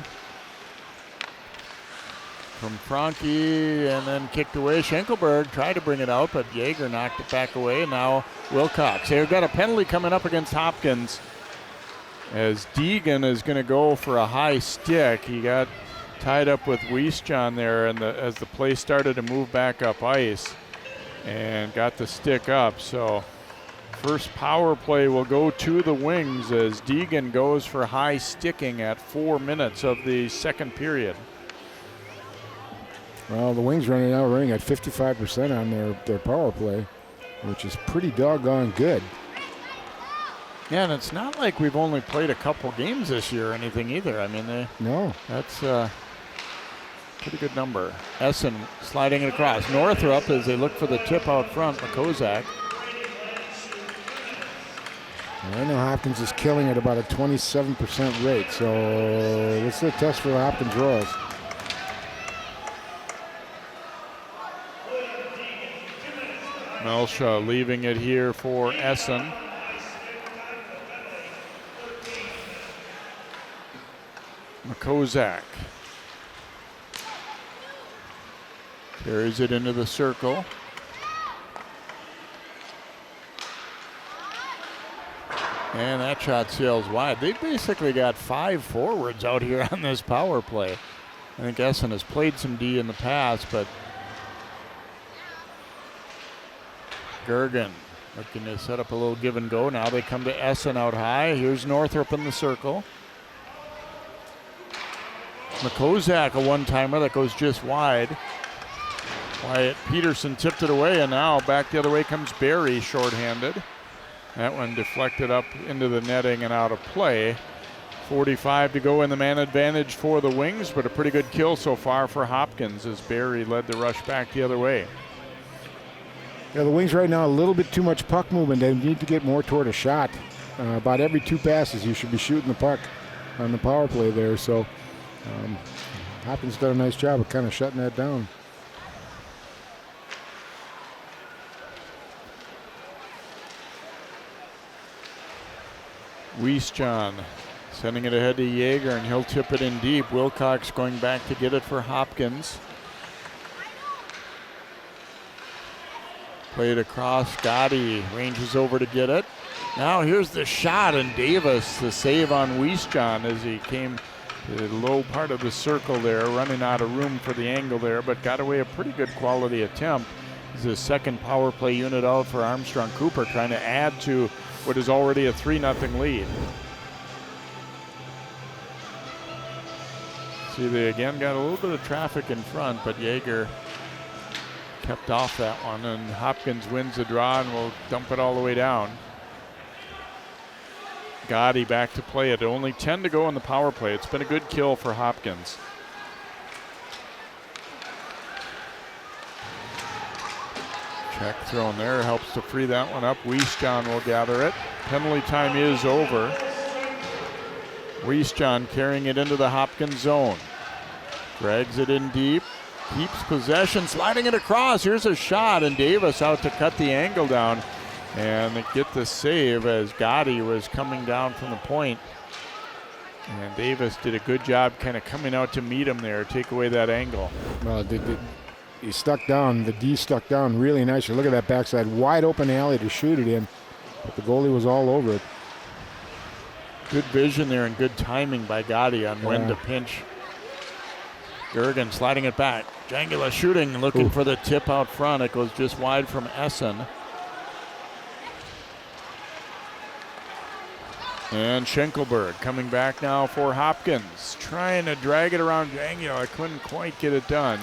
From Franke and then kicked away. Schenkelberg tried to bring it out, but Yeager knocked it back away. Now Wilcox. They've got a penalty coming up against Hopkins as Deegan is going to go for a high stick. He got tied up with Wiesjohn there and as the play started to move back up ice and got the stick up. So first power play will go to the Wings as Deegan goes for high sticking at 4 minutes of the second period. Well, the Wings running at 55% on their power play, which is pretty doggone good. Yeah, and it's not like we've only played a couple games this year or anything either. I mean, that's a pretty good number. Essen sliding it across. Northrup as they look for the tip out front, Makozak. I know Hopkins is killing at about a 27% rate, so this is a test for the Hopkins Royals. Melsa leaving it here for Essen. Makozak carries it into the circle. And that shot sails wide. They basically got 5 forwards out here on this power play. I think Essen has played some D in the past, but Gergen looking to set up a little give and go. Now they come to Essen out high. Here's Northrup in the circle. Makozak, a one-timer that goes just wide. Wyatt Peterson tipped it away, and now back the other way comes Barry shorthanded. That one deflected up into the netting and out of play. 45 to go in the man advantage for the Wings, but a pretty good kill so far for Hopkins as Barry led the rush back the other way. Yeah, the Wings right now a little bit too much puck movement. They need to get more toward a shot. About every 2 passes, you should be shooting the puck on the power play there. So Hopkins done a nice job of kind of shutting that down. Wiesjohn sending it ahead to Yeager, and he'll tip it in deep. Wilcox going back to get it for Hopkins. Played across. Gotti ranges over to get it. Now here's the shot, and Davis, the save on Wiesjohn as he came to the low part of the circle there, running out of room for the angle there, but got away a pretty good quality attempt. This is the second power play unit out for Armstrong-Cooper, trying to add to what is already a 3-0 lead. See, they again got a little bit of traffic in front, but Yeager kept off that one, and Hopkins wins the draw and will dump it all the way down. Gotti back to play it. Only 10 to go in the power play. It's been a good kill for Hopkins. Check thrown there, helps to free that one up. Wiesjohn will gather it. Penalty time is over. Wiesjohn carrying it into the Hopkins zone. Drags it in deep, keeps possession, sliding it across. Here's a shot, and Davis out to cut the angle down. And they get the save as Gotti was coming down from the point. And Davis did a good job kind of coming out to meet him there, take away that angle. Well, he stuck down, the D stuck down really nicely. Look at that backside, wide open alley to shoot it in. But the goalie was all over it. Good vision there and good timing by Gotti on when to pinch. Gergen sliding it back. Jangula shooting, looking for the tip out front. It goes just wide from Essen. And Schenkelberg coming back now for Hopkins. Trying to drag it around Jangula. Couldn't quite get it done.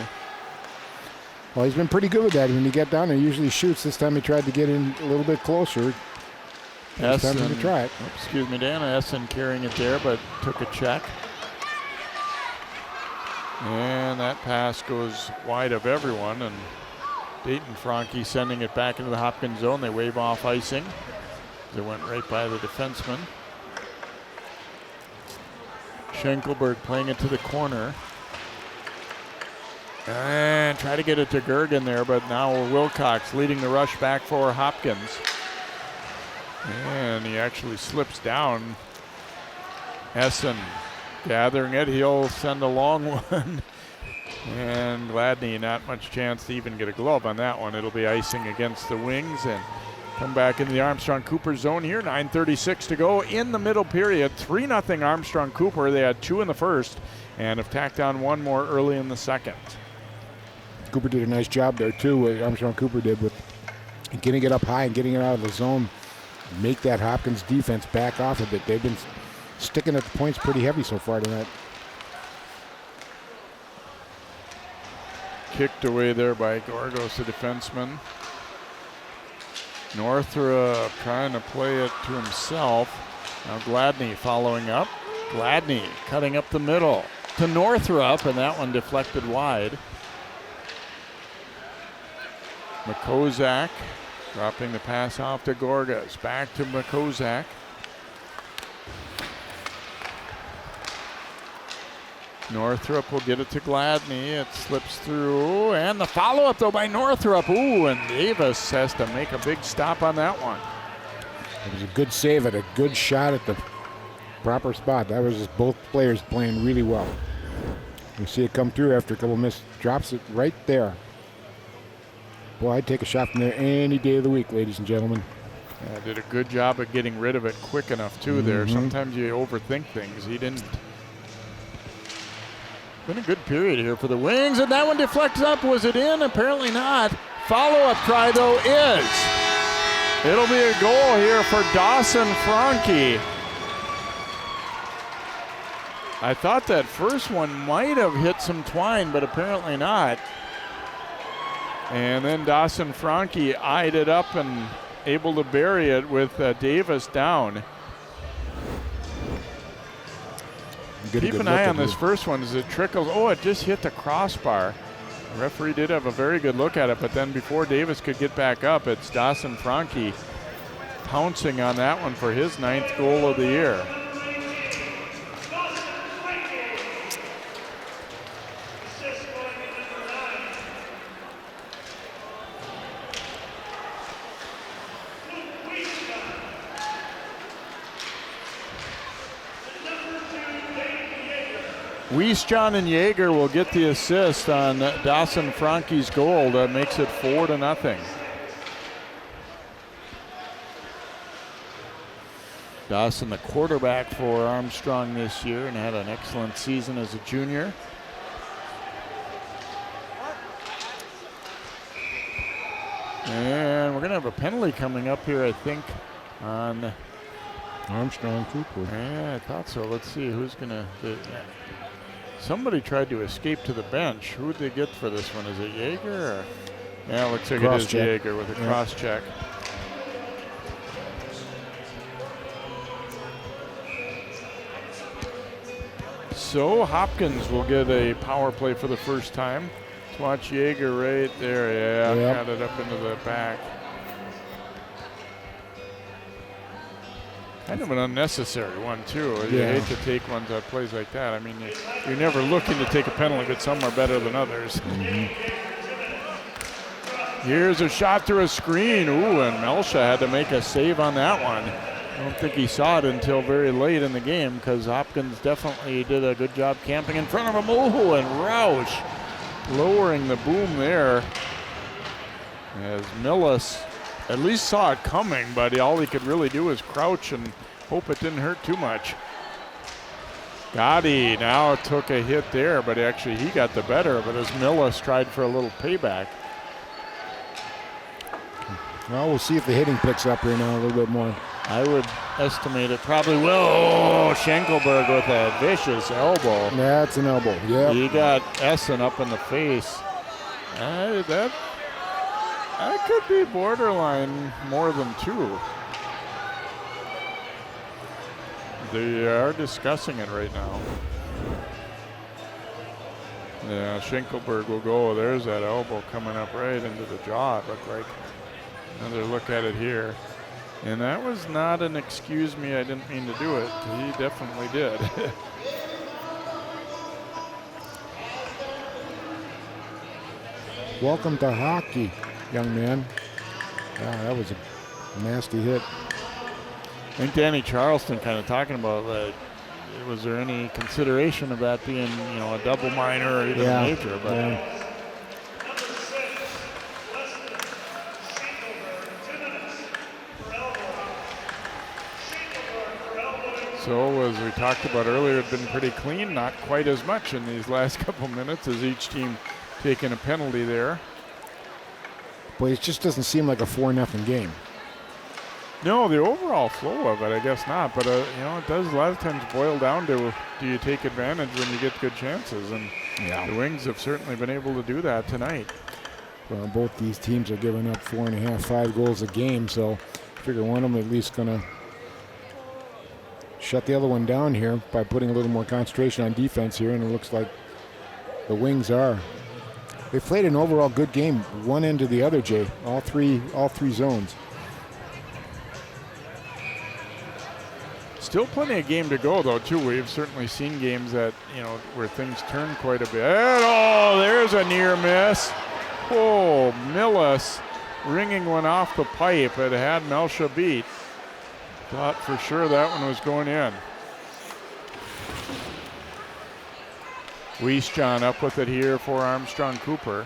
Well, he's been pretty good with that. When you get down there, he usually shoots. This time he tried to get in a little bit closer. It's time to try it. Excuse me, Dan. Essen carrying it there, but took a check. And that pass goes wide of everyone, and Dayton Franke sending it back into the Hopkins zone. They wave off icing. It went right by the defenseman. Schenkelberg playing it to the corner. And try to get it to Gergen there, but now Wilcox leading the rush back for Hopkins. And he actually slips down. Essen gathering it. He'll send a long one. And Gladney, not much chance to even get a glove on that one. It'll be icing against the Wings and come back into the Armstrong-Cooper zone here. 9:36 to go in the middle period. 3-0 Armstrong-Cooper. They had 2 in the first and have tacked on 1 more early in the second. Cooper did a nice job there too. Armstrong-Cooper did with getting it up high and getting it out of the zone. Make that Hopkins defense back off a bit. They've been sticking at the points pretty heavy so far tonight. Kicked away there by Gorgos, the defenseman. Northrop trying to play it to himself. Now Gladney following up. Gladney cutting up the middle to Northrop, and that one deflected wide. McCozak dropping the pass off to Gorgas. Back to McCozak. Northrop will get it to Gladney. It slips through, and the follow-up though by Northrop. Ooh, and Davis has to make a big stop on that one. It was a good save at a good shot at the proper spot. That was just both players playing really well. You see it come through after a couple missed, drops it right there. Boy, I'd take a shot from there any day of the week, ladies and gentlemen. Yeah, did a good job of getting rid of it quick enough too there. Sometimes you overthink things. He didn't. Been a good period here for the Wings, and that one deflects up. Was it in? Apparently not. Follow-up try, though, is. It'll be a goal here for Dawson Franke. I thought that first one might have hit some twine, but apparently not. And then Dawson Franke eyed it up and able to bury it with Davis down. Keep an eye on this first one as it trickles. Oh, it just hit the crossbar. The referee did have a very good look at it, but then before Davis could get back up, it's Dawson Franke pouncing on that one for his 9th goal of the year. Wiesjohn and Yeager will get the assist on Dawson Franke's goal. That makes it 4-0. Dawson, the quarterback for Armstrong this year, and had an excellent season as a junior. And we're going to have a penalty coming up here, I think, on Armstrong-Cooper. Yeah, I thought so. Let's see who's going to. Somebody tried to escape to the bench. Who did they get for this one? Is it Yeager? Or? Yeah, it looks like it is Yeager with a cross check. So Hopkins will get a power play for the first time. Let's watch Yeager right there. Yeah, got it up into the back. Kind of an unnecessary one, too. You hate to take ones that plays like that. I mean, you're never looking to take a penalty, but some are better than others. Here's a shot through a screen. Ooh, and Melsha had to make a save on that one. I don't think he saw it until very late in the game, because Hopkins definitely did a good job camping in front of him. Ooh, and Roush lowering the boom there as Millis at least saw it coming, but all he could really do was crouch and hope it didn't hurt too much. Gotti now took a hit there, but actually he got the better of it as Millis tried for a little payback. Well, we'll see if the hitting picks up here now a little bit more. I would estimate it probably will. Oh, Schenkelberg with a vicious elbow. That's an elbow, yeah. He got Essen up in the face. That could be borderline more than 2. They are discussing it right now. Yeah, Schenkelberg will go. There's that elbow coming up right into the jaw, it looked like. Another look at it here. And that was not an excuse me, I didn't mean to do it. He definitely did. Welcome to hockey, young man. Yeah, that was a nasty hit. I think Danny Charleston kind of talking about was there any consideration of that being, a double minor or even a major? But so, as we talked about earlier, it's been pretty clean, not quite as much in these last couple minutes as each team taking a penalty there. But it just doesn't seem like a 4-0 game. No, the overall flow of it, I guess not. But, it does a lot of times boil down to, do you take advantage when you get good chances? And the Wings have certainly been able to do that tonight. Well, both these teams are giving up 4.5, 5 goals a game. So I figure one of them at least going to shut the other one down here by putting a little more concentration on defense here. And it looks like the Wings are. They played an overall good game, one end to the other, Jay. All three zones. Still plenty of game to go, though, too. We've certainly seen games that, where things turn quite a bit. Oh, there's a near miss. Oh, Millis ringing one off the pipe. It had Melsha beat. Thought for sure that one was going in. Wiesjohn up with it here for Armstrong-Cooper.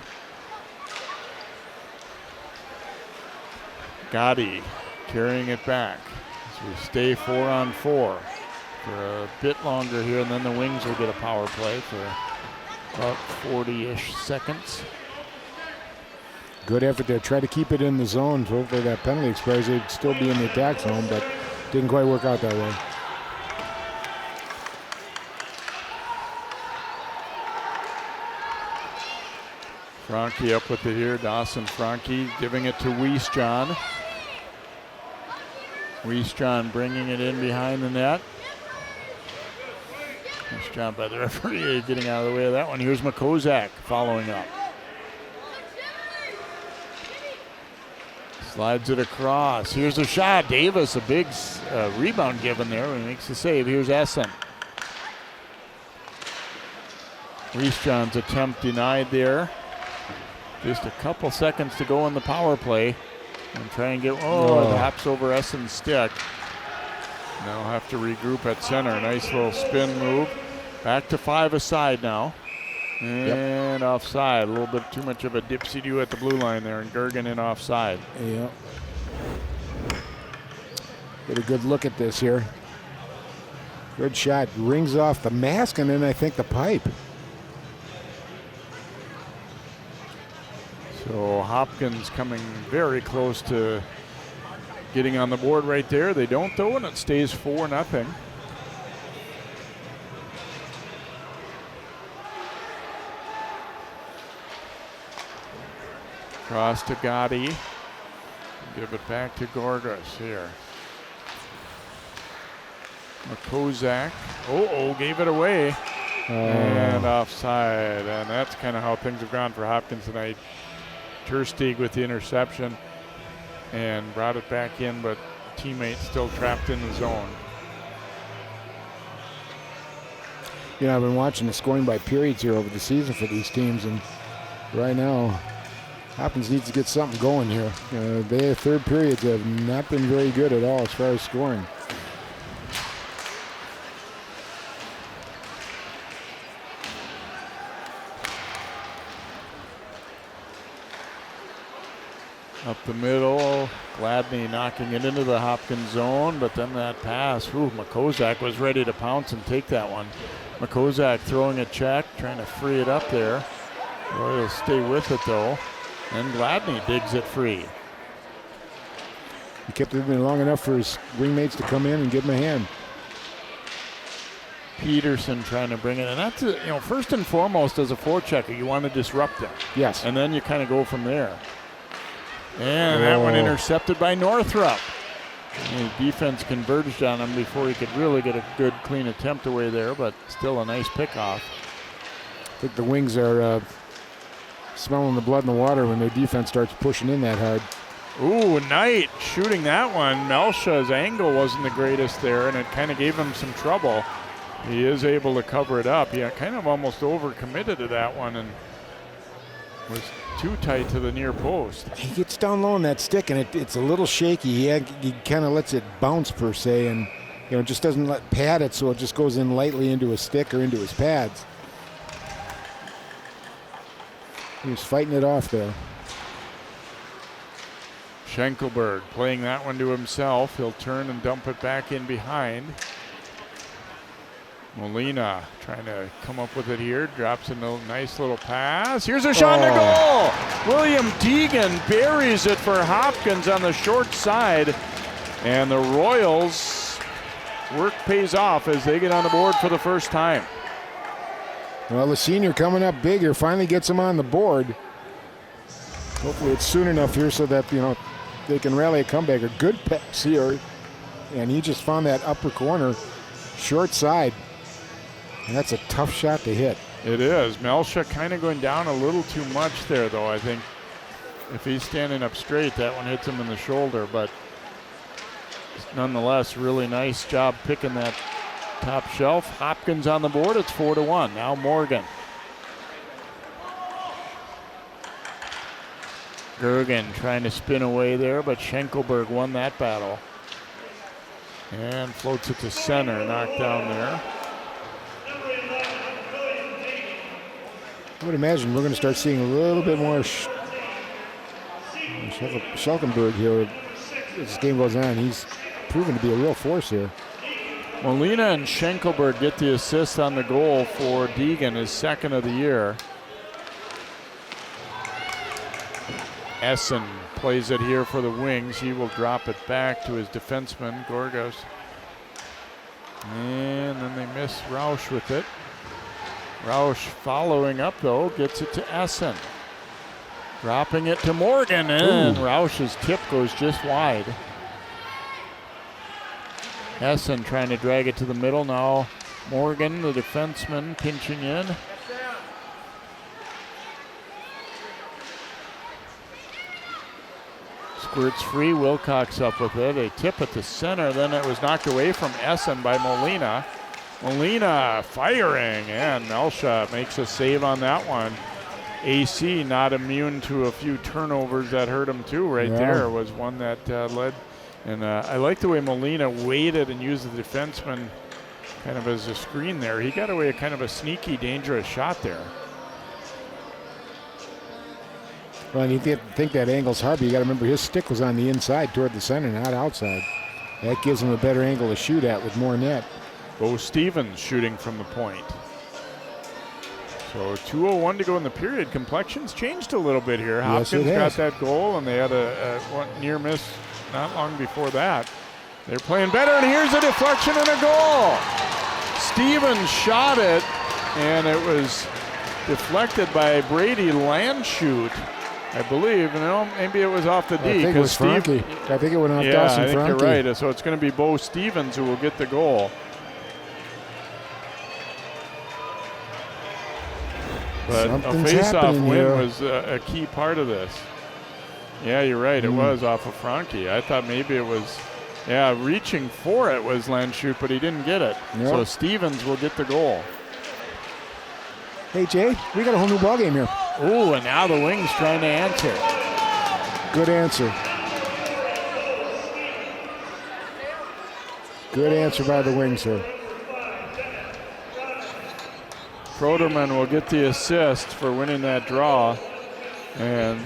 Gotti carrying it back. So we stay 4-on-4 for a bit longer here, and then the Wings will get a power play for about 40-ish seconds. Good effort there. Try to keep it in the zone. So hopefully that penalty expires. They'd still be in the attack zone, but didn't quite work out that way. Franke up with it here. Dawson Franke giving it to Wiesjohn. Wiesjohn bringing it in behind the net. Nice job by the referee getting out of the way of that one. Here's Makozak following up. Slides it across. Here's a shot. Davis, a big rebound given there. He makes the save. Here's Essen. Reese John's attempt denied there. Just a couple seconds to go in the power play. And try and get, it hops over Essen's stick. Now have to regroup at center. Nice little spin move. Back to 5 aside now. And offside. A little bit too much of a dipsy-do at the blue line there. And Gergen in offside. Yeah. Get a good look at this here. Good shot. Rings off the mask and then I think the pipe. So Hopkins coming very close to getting on the board right there. They don't though, and it stays 4-0. Cross to Gotti. Give it back to Gorgas here. McCozak. Gave it away. And offside. And that's kind of how things have gone for Hopkins tonight. Tersteeg with the interception and brought it back in, but teammate still trapped in the zone. You know, I've been watching the scoring by periods here over the season for these teams, and right now, Hopkins needs to get something going here. Their third periods have not been very good at all as far as scoring. Up the middle, Gladney knocking it into the Hopkins zone, but then that pass, McCozak was ready to pounce and take that one. McCozak throwing a check, trying to free it up there. Royals stay with it though, and Gladney digs it free. He kept it in long enough for his wingmates to come in and give him a hand. Peterson trying to bring it, and that's first and foremost as a forechecker, you want to disrupt them. Yes. And then you kind of go from there. And that one intercepted by Northrup. The defense converged on him before he could really get a good, clean attempt away there, but still a nice pickoff. I think the Wings are smelling the blood in the water when their defense starts pushing in that hard. Ooh, Knight shooting that one. Melsha's angle wasn't the greatest there, and it kind of gave him some trouble. He is able to cover it up. He kind of almost overcommitted to that one and was too tight to the near post. He gets down low on that stick, and it's a little shaky. He kind of lets it bounce per se, and just doesn't pad it, so it just goes in lightly into his stick or into his pads. He was fighting it off there. Schenkelberg playing that one to himself. He'll turn and dump it back in behind. Molina trying to come up with it here. Drops a nice little pass. Here's a shot to goal. William Deegan buries it for Hopkins on the short side. And the Royals' work pays off as they get on the board for the first time. Well, the senior coming up big here finally gets him on the board. Hopefully it's soon enough here so that, they can rally a comeback. A good pass here. And he just found that upper corner, short side. And that's a tough shot to hit. It is. Melsha kind of going down a little too much there, though. I think if he's standing up straight, that one hits him in the shoulder. But nonetheless, really nice job picking that top shelf. Hopkins on the board. It's 4-1. Now Morgan. Gergen trying to spin away there, but Schenkelberg won that battle. And floats it to center. Knocked down there. I would imagine we're going to start seeing a little bit more Schelkenberg here as this game goes on. He's proven to be a real force here. Molina and Schenkelberg get the assist on the goal for Deegan, his second of the year. Essen plays it here for the Wings. He will drop it back to his defenseman, Gorgas. And then they miss Rausch with it. Rausch following up, though, gets it to Essen. Dropping it to Morgan, and Rausch's tip goes just wide. Essen trying to drag it to the middle. Now Morgan, the defenseman, pinching in. squirts free. Wilcox up with it. A tip at the center. Then it was knocked away from Essen by Molina. Molina firing, and Melsha makes a save on that one. AC not immune to a few turnovers that hurt him too. Right there was one that led. And I like the way Molina waited and used the defenseman kind of as a screen there. He got away a kind of a sneaky, dangerous shot there. Well, you think that angle's hard, but you got to remember his stick was on the inside toward the center, not outside. That gives him a better angle to shoot at with more net. Bo Stevens shooting from the point. So 2:01 to go in the period. Complexion's changed a little bit here. Yes, Hopkins got that goal, and they had a one near miss not long before that. They're playing better, and here's a deflection and a goal. Stevens shot it, and it was deflected by Brady Landshut, I believe. No, maybe it was off the D. I think it was Frankie. I think it went off Dawson I think Frankie. you're right. So it's going to be Bo Stevens who will get the goal. But Something's a face-off happening win here. was a key part of this. Yeah, you're right. It was off of Frankie. I thought maybe it was, reaching for it was Landshut, but he didn't get it. Yep. So Stevens will get the goal. Hey, Jay, we got a whole new ballgame here. Ooh, and now the Wings trying to answer. Good answer. Good answer by the Wings here. Froderman will get the assist for winning that draw. And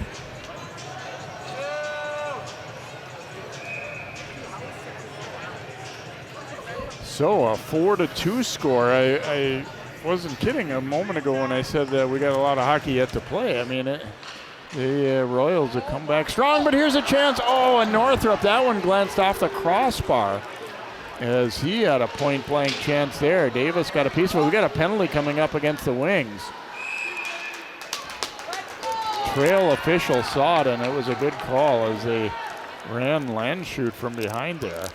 so a 4-2 score. I wasn't kidding a moment ago when I said that we got a lot of hockey yet to play. I mean, the Royals have come back strong, but here's a chance. Oh, and Northrup, that one glanced off the crossbar as he had a point-blank chance there. Davis got a piece of it. We got a penalty coming up against the Wings. Trail official saw it, and it was a good call as they ran Landshut from behind there.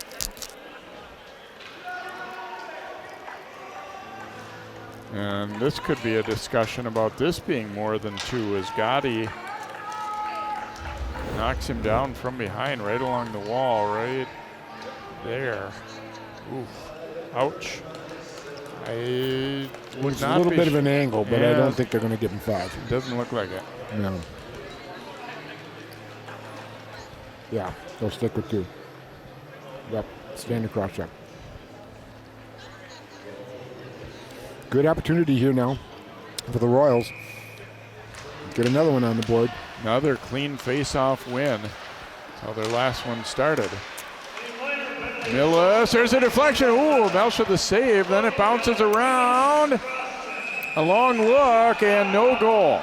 And this could be a discussion about this being more than two as Gotti knocks him down from behind right along the wall right there. Oof. Ouch. It's a little bit of an angle, but I don't think they're going to give him 5. It doesn't look like it. No. Yeah, they'll stick with 2. Yep, stand across check. Good opportunity here now for the Royals. Get another one on the board. Another clean face-off win. That's how their last one started. Millis, there's a deflection. Ooh, Melsha the save. Then it bounces around. A long look and no goal.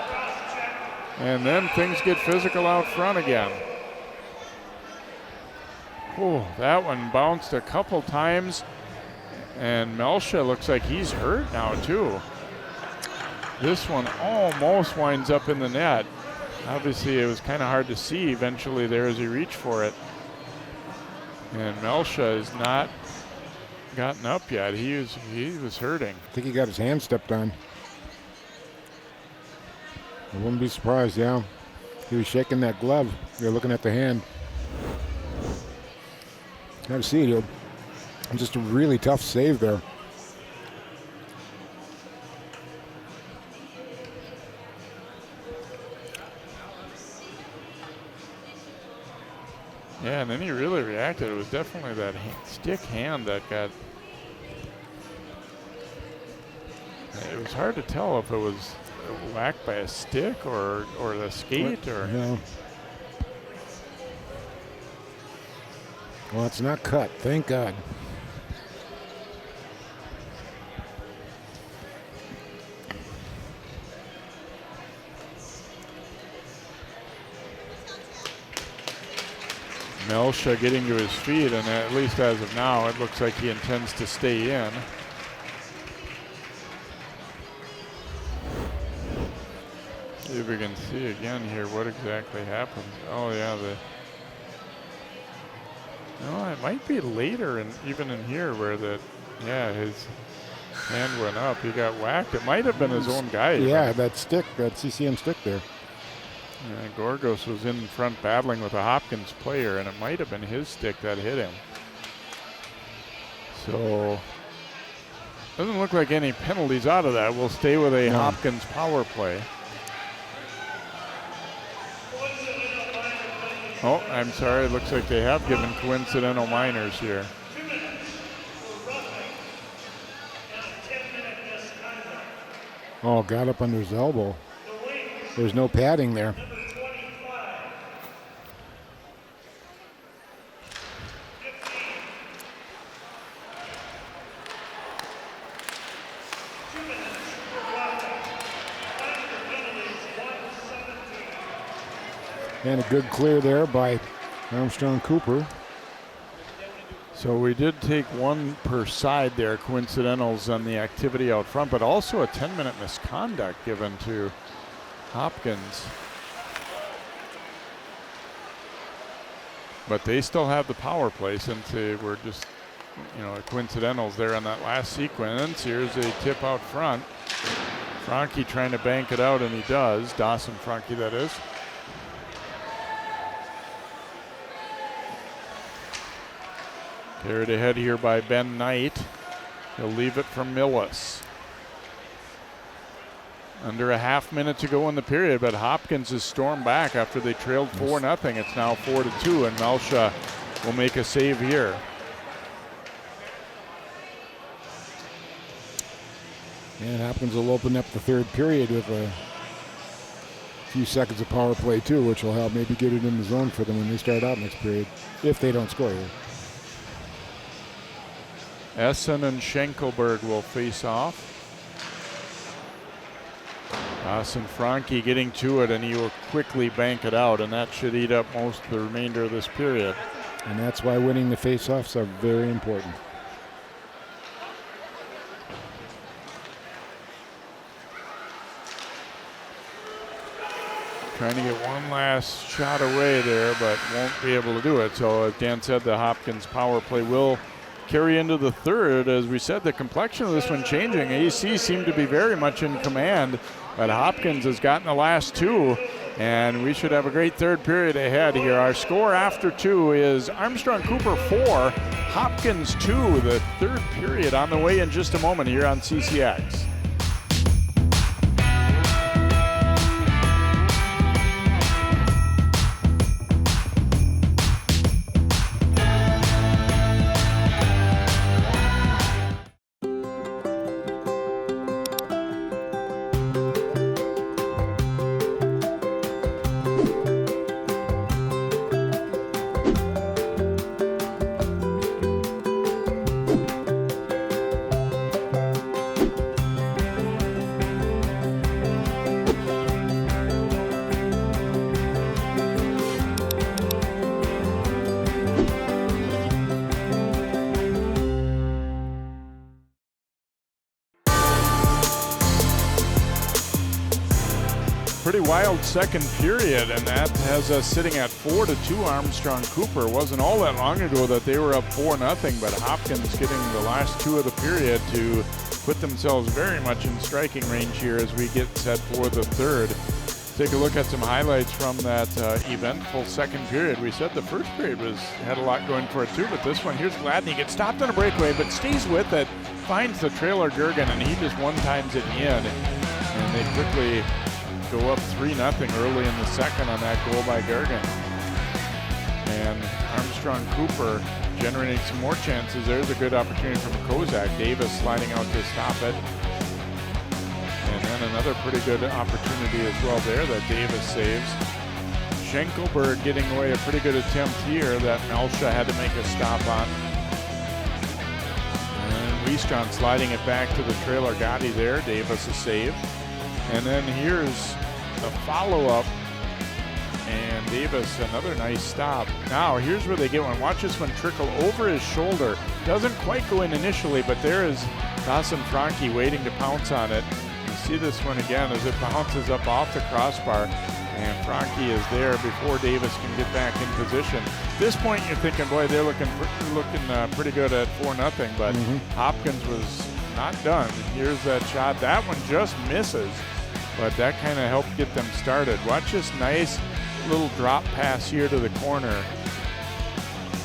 And then things get physical out front again. Ooh, that one bounced a couple times. And Melsha looks like he's hurt now too. This one almost winds up in the net. Obviously it was kind of hard to see eventually there as he reached for it. And Melsha has not gotten up yet. He was hurting. I think he got his hand stepped on. I wouldn't be surprised, yeah. He was shaking that glove. You're looking at the hand. Got to see it here. Just a really tough save there. Yeah, and then he really reacted. It was definitely that stick hand that got. It was hard to tell if it was whacked by a stick or the skate or. Yeah. Well, it's not cut. Thank God. Melsha getting to his feet, and at least as of now, it looks like he intends to stay in. See if we can see again here what exactly happens. Oh yeah, no, it might be later, and even in here where his hand went up, he got whacked. It might have been his own guy. Yeah, that stick, that CCM stick there. Gorgos was in front battling with a Hopkins player, and it might have been his stick that hit him. So doesn't look like any penalties out of that. We'll stay with a Hopkins power play. Oh, I'm sorry. It looks like they have given coincidental minors here. Oh, got up under his elbow. There's no padding there. And a good clear there by Armstrong-Cooper. So we did take one per side there, coincidentals on the activity out front, but also a 10-minute misconduct given to Hopkins. But they still have the power play since they were just, coincidentals there on that last sequence. Here's a tip out front. Franke trying to bank it out, and he does. Dawson Franke, that is. Carried ahead here by Ben Knight. He'll leave it from Millis. Under a half minute to go in the period, but Hopkins has stormed back after they trailed 4-0. It's now 4-2, and Melsha will make a save here. And Hopkins will open up the third period with a few seconds of power play too, which will help maybe get it in the zone for them when they start out next period, if they don't score here. Essen and Schenkelberg will face off. Dawson Franke getting to it, and he will quickly bank it out, and that should eat up most of the remainder of this period. And that's why winning the face-offs are very important. Trying to get one last shot away there, but won't be able to do it. So as Dan said, the Hopkins power play will carry into the third. As we said, the complexion of this one changing. AC seemed to be very much in command, but Hopkins has gotten the last two, and we should have a great third period ahead here. Our score after two is Armstrong-Cooper 4, Hopkins 2. The third period on the way in just a moment here on CCX. Pretty wild second period, and that has us sitting at 4-2. Armstrong-Cooper. Wasn't all that long ago that they were up 4-0, but Hopkins getting the last two of the period to put themselves very much in striking range here as we get set for the third. Take a look at some highlights from that eventful second period. We said the first period had a lot going for it too, but this one, here's Gladney, gets stopped on a breakaway, but stays with it, finds the trailer Gergen, and he just one-times it in, and they quickly go up 3-0 early in the second on that goal by Gergen. And Armstrong-Cooper generating some more chances. There's a good opportunity from Kozak. Davis sliding out to stop it. And then another pretty good opportunity as well there that Davis saves. Schenkelberg getting away a pretty good attempt here that Melsha had to make a stop on. And Wiestron sliding it back to the trailer Gotti there. Davis a save. And then here's a follow-up, and Davis, another nice stop. Now, here's where they get one. Watch this one trickle over his shoulder. Doesn't quite go in initially, but there is Dawson Franke waiting to pounce on it. You see this one again as it bounces up off the crossbar, and Franke is there before Davis can get back in position. At this point, you're thinking, boy, they're looking pretty good at 4-0, but Hopkins was not done. Here's that shot. That one just misses. but that kind of helped get them started. Watch this nice little drop pass here to the corner.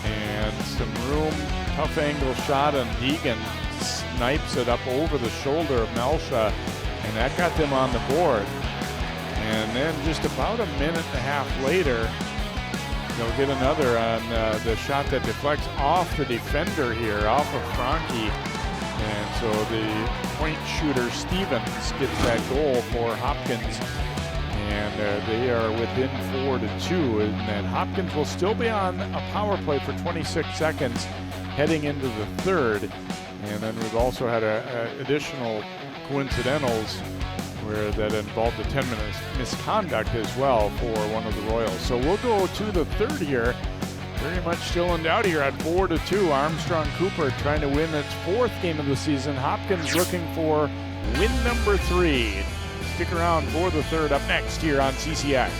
And some room, tough angle shot, and Deegan snipes it up over the shoulder of Melsha, and that got them on the board. And then just about a minute and a half later, they'll get another on the shot that deflects off the defender here, off of Franke. And so the point shooter Stevens gets that goal for Hopkins. And they are within 4-2. And then Hopkins will still be on a power play for 26 seconds heading into the third. And then we've also had additional coincidentals where that involved a 10-minute misconduct as well for one of the Royals. So we'll go to the third here. Very much still in doubt here at 4-2. Armstrong-Cooper trying to win its fourth game of the season. Hopkins looking for win number 3. Stick around for the third up next here on CCX.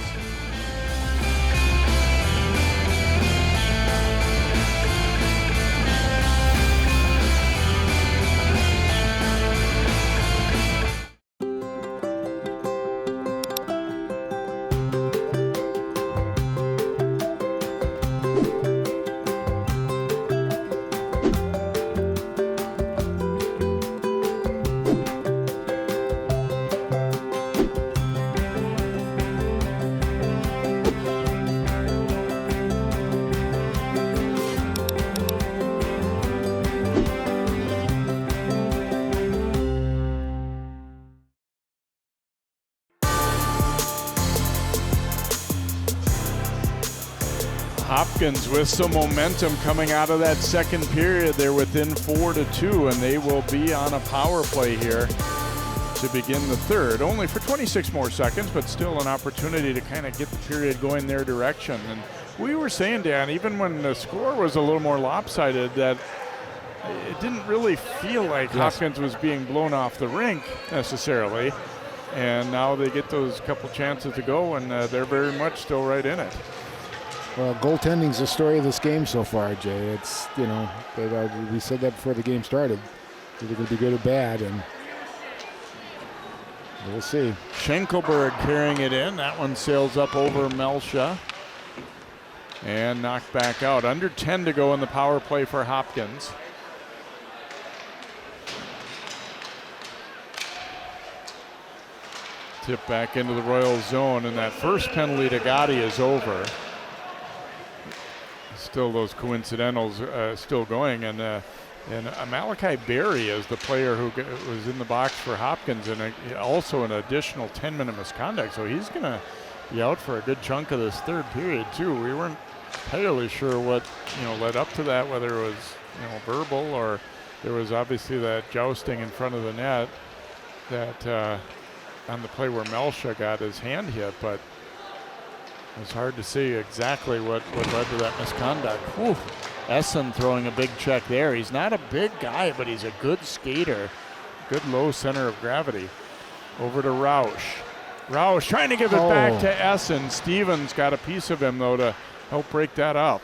Hopkins with some momentum coming out of that second period. They're within 4-2, and they will be on a power play here to begin the third. Only for 26 more seconds, but still an opportunity to kind of get the period going their direction. And we were saying, Dan, even when the score was a little more lopsided, that it didn't really feel like Hopkins was being blown off the rink necessarily. And now they get those couple chances to go, and they're very much still right in it. Well, goaltending's the story of this game so far, Jay. It's, you know, we said that before the game started. Either going to be good or bad, and we'll see. Schenkelberg carrying it in. That one sails up over Melsha and knocked back out. Under 10 to go in the power play for Hopkins. Tip back into the Royal zone, and that first penalty to Gotti is over. Still those coincidentals still going, and Malachi Berry is the player who was in the box for Hopkins, and also an additional 10-minute misconduct, so he's going to be out for a good chunk of this third period too. We weren't entirely sure what led up to that, whether it was verbal or there was obviously that jousting in front of the net that on the play where Melsha got his hand hit, but it's hard to see exactly what led to that misconduct. Whew. Essen throwing a big check there. He's not a big guy, but he's a good skater. Good low center of gravity. Over to Rausch. Rausch trying to give it back to Essen. Stevens got a piece of him, though, to help break that up.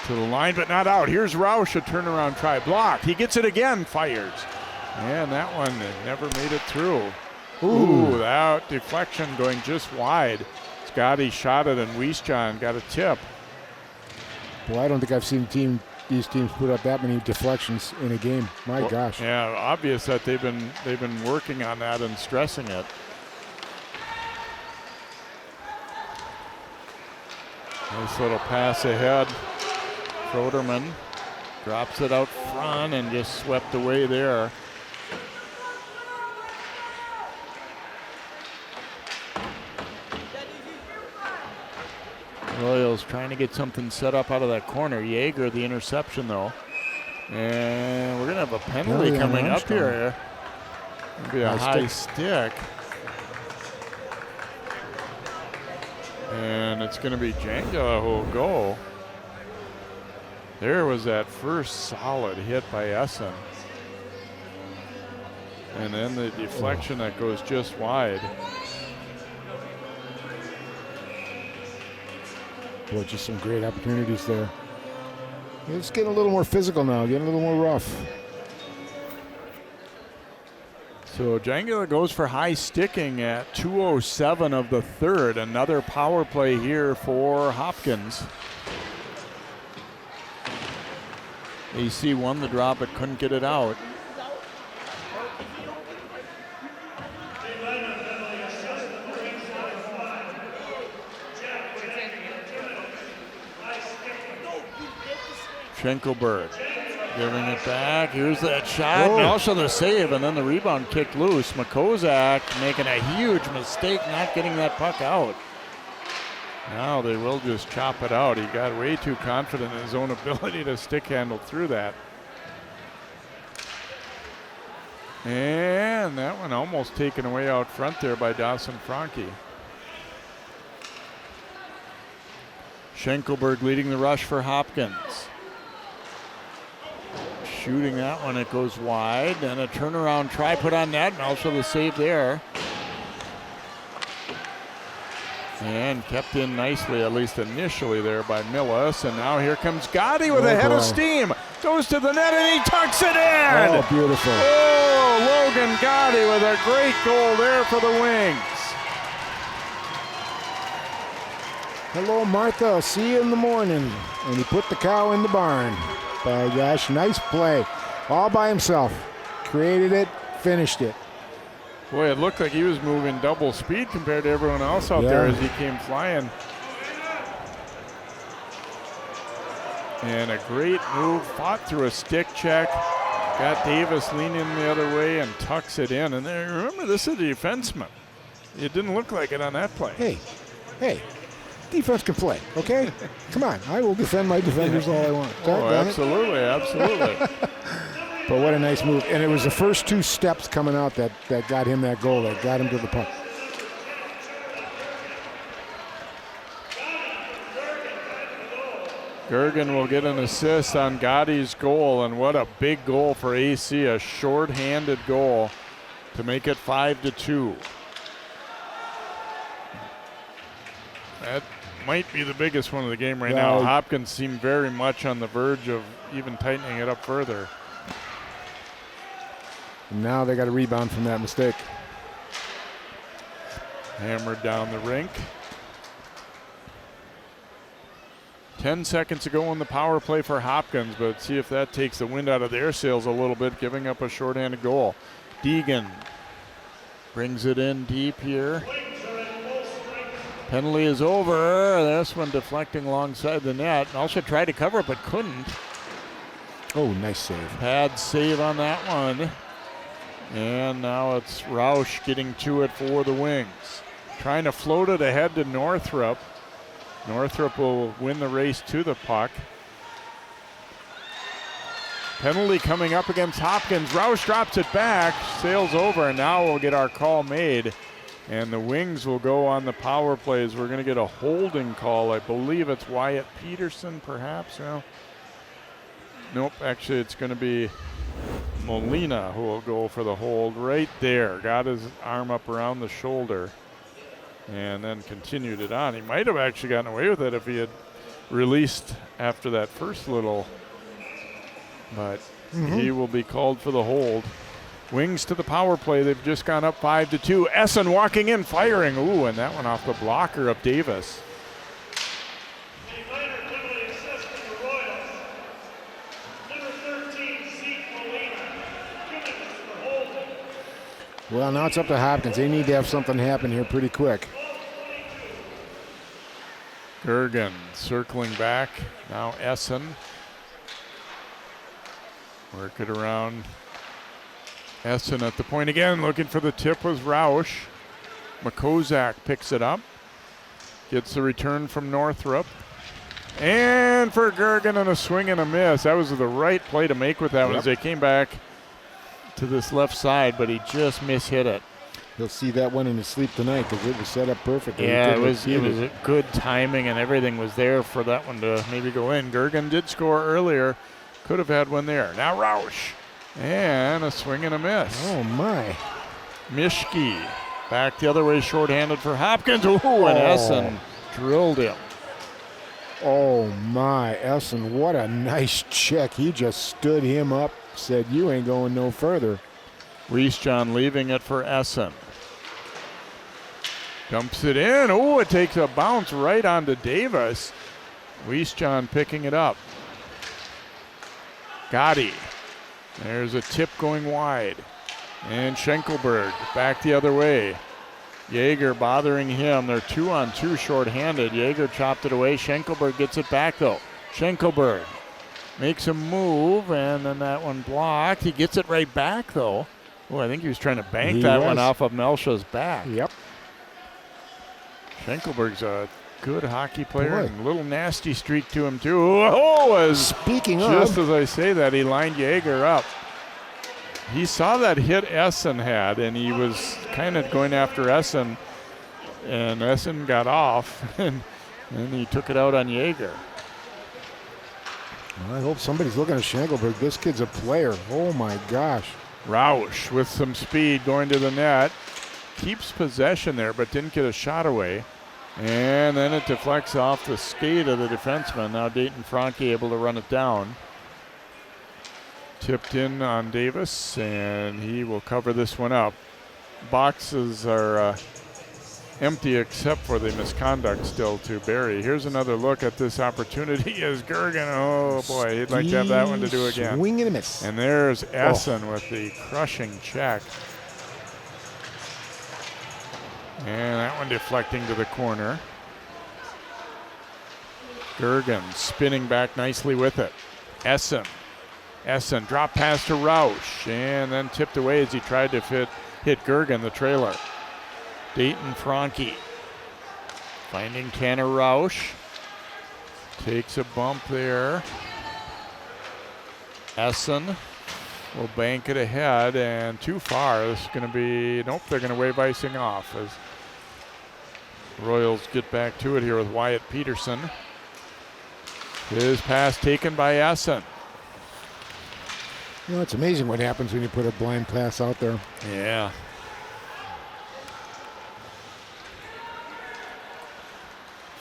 To the line, but not out. Here's Rausch, a turnaround try. Blocked. He gets it again, fires. And that one never made it through. Ooh, that deflection going just wide. Scotty shot it, and Wiesjohn got a tip. Well, I don't think I've seen these teams put up that many deflections in a game. My gosh. Yeah, obvious that they've been working on that and stressing it. Nice little pass ahead. Froderman drops it out front and just swept away there. Royals trying to get something set up out of that corner. Yeager, the interception, though. And we're going to have a penalty coming up here. It'll be a high stick. And it's going to be Jangala who will go. There was that first solid hit by Essen. And then the deflection that goes just wide. Boy, just some great opportunities there. It's getting a little more physical now, getting a little more rough. So Jangula goes for high sticking at 2:07 of the third. Another power play here for Hopkins. AC won the drop but couldn't get it out. Schenkelberg giving it back. Here's that shot. And also the save, and then the rebound kicked loose. Makozak making a huge mistake not getting that puck out. Now they will just chop it out. He got way too confident in his own ability to stick handle through that. And that one almost taken away out front there by Dawson Franke. Schenkelberg leading the rush for Hopkins. Shooting that one, it goes wide, and a turnaround try put on net, and also the save there. And kept in nicely, at least initially there by Millis, and now here comes Gotti with a head of steam. Goes to the net and he tucks it in! Oh, beautiful. Oh, Logan Gotti with a great goal there for the Wings. Hello, Martha. See you in the morning. And he put the cow in the barn. By gosh, nice play. All by himself. Created it, finished it. Boy, it looked like he was moving double speed compared to everyone else out there as he came flying. And a great move, fought through a stick check. Got Davis leaning the other way and tucks it in. And then, remember, this is a defenseman. It didn't look like it on that play. Hey. Defense can play, okay? Come on, I will defend my defenders all I want. Oh, absolutely. But what a nice move. And it was the first two steps coming out that got him that goal, that got him to the puck. Gergen will get an assist on Gotti's goal, and what a big goal for AC, a short-handed goal to make it 5-2. That might be the biggest one of the game right now. Hopkins seemed very much on the verge of even tightening it up further. And now they got a rebound from that mistake. Hammered down the rink. 10 seconds to go on the power play for Hopkins, but see if that takes the wind out of their sails a little bit, giving up a shorthanded goal. Deegan brings it in deep here. Penalty is over. This one deflecting alongside the net. Also tried to cover it, but couldn't. Oh, nice save. Pad save on that one. And now it's Roush getting to it for the Wings. Trying to float it ahead to Northrup. Northrup will win the race to the puck. Penalty coming up against Hopkins. Roush drops it back, sails over, and now we'll get our call made. And the Wings will go on the power plays. We're going to get a holding call. I believe it's Wyatt Peterson, perhaps. Well, nope, actually it's going to be Molina who will go for the hold right there. Got his arm up around the shoulder and then continued it on. He might have actually gotten away with it if he had released after that first little, but he will be called for the hold. Wings to the power play. They've just gone up 5-2. Essen walking in, firing. Ooh, and that one off the blocker of Davis. Well, now it's up to Hopkins. They need to have something happen here pretty quick. Gergen circling back. Now Essen. Work it around. Essen at the point again, looking for the tip was Roush. Makozak picks it up. Gets the return from Northrup. And for Gergen, and a swing and a miss. That was the right play to make with that one as they came back to this left side, but he just mishit it. He'll see that one in his sleep tonight because it was set up perfectly. Yeah, it was a good timing, and everything was there for that one to maybe go in. Gergen did score earlier. Could have had one there. Now Roush. And a swing and a miss. Oh, my. Mischke back the other way, shorthanded for Hopkins. Ooh, and Essen drilled him. Oh, my. Essen, what a nice check. He just stood him up, said, you ain't going no further. John leaving it for Essen. Dumps it in. Oh, it takes a bounce right onto Davis. John picking it up. Gotti. There's a tip going wide. And Schenkelberg back the other way. Jaeger bothering him. They're 2-on-2 shorthanded. Jaeger chopped it away. Schenkelberg gets it back though. Schenkelberg makes a move, and then that one blocked. He gets it right back though. Oh, I think he was trying to bank that one off of Melsha's back. Yep. Schenkelberg's a good hockey player, and a little nasty streak to him too. Oh, speaking just as I say that, he lined Jaeger up. He saw that hit Essen had, and he was kind of going after Essen, and Essen got off, and he took it out on Jaeger. Well, I hope somebody's looking at Schenkelberg. This kid's a player. Oh my gosh. Rausch with some speed going to the net. Keeps possession there, but didn't get a shot away. And then it deflects off the skate of the defenseman. Now Dayton Franke able to run it down. Tipped in on Davis, and he will cover this one up. Boxes are empty except for the misconduct still to Barry. Here's another look at this opportunity as Gergen. Oh boy, he'd like to have that one to do again. Swing and a miss. And there's Essen with the crushing check. And that one deflecting to the corner. Gergen spinning back nicely with it. Essen drop pass to Rausch, and then tipped away as he tried to hit Gergen, the trailer. Dayton Franke finding Tanner Rausch. Takes a bump there. Essen will bank it ahead, and too far. This is going to be, nope, they're going to wave icing off as Royals get back to it here with Wyatt Peterson. His pass taken by Essen. You know, it's amazing what happens when you put a blind pass out there. Yeah.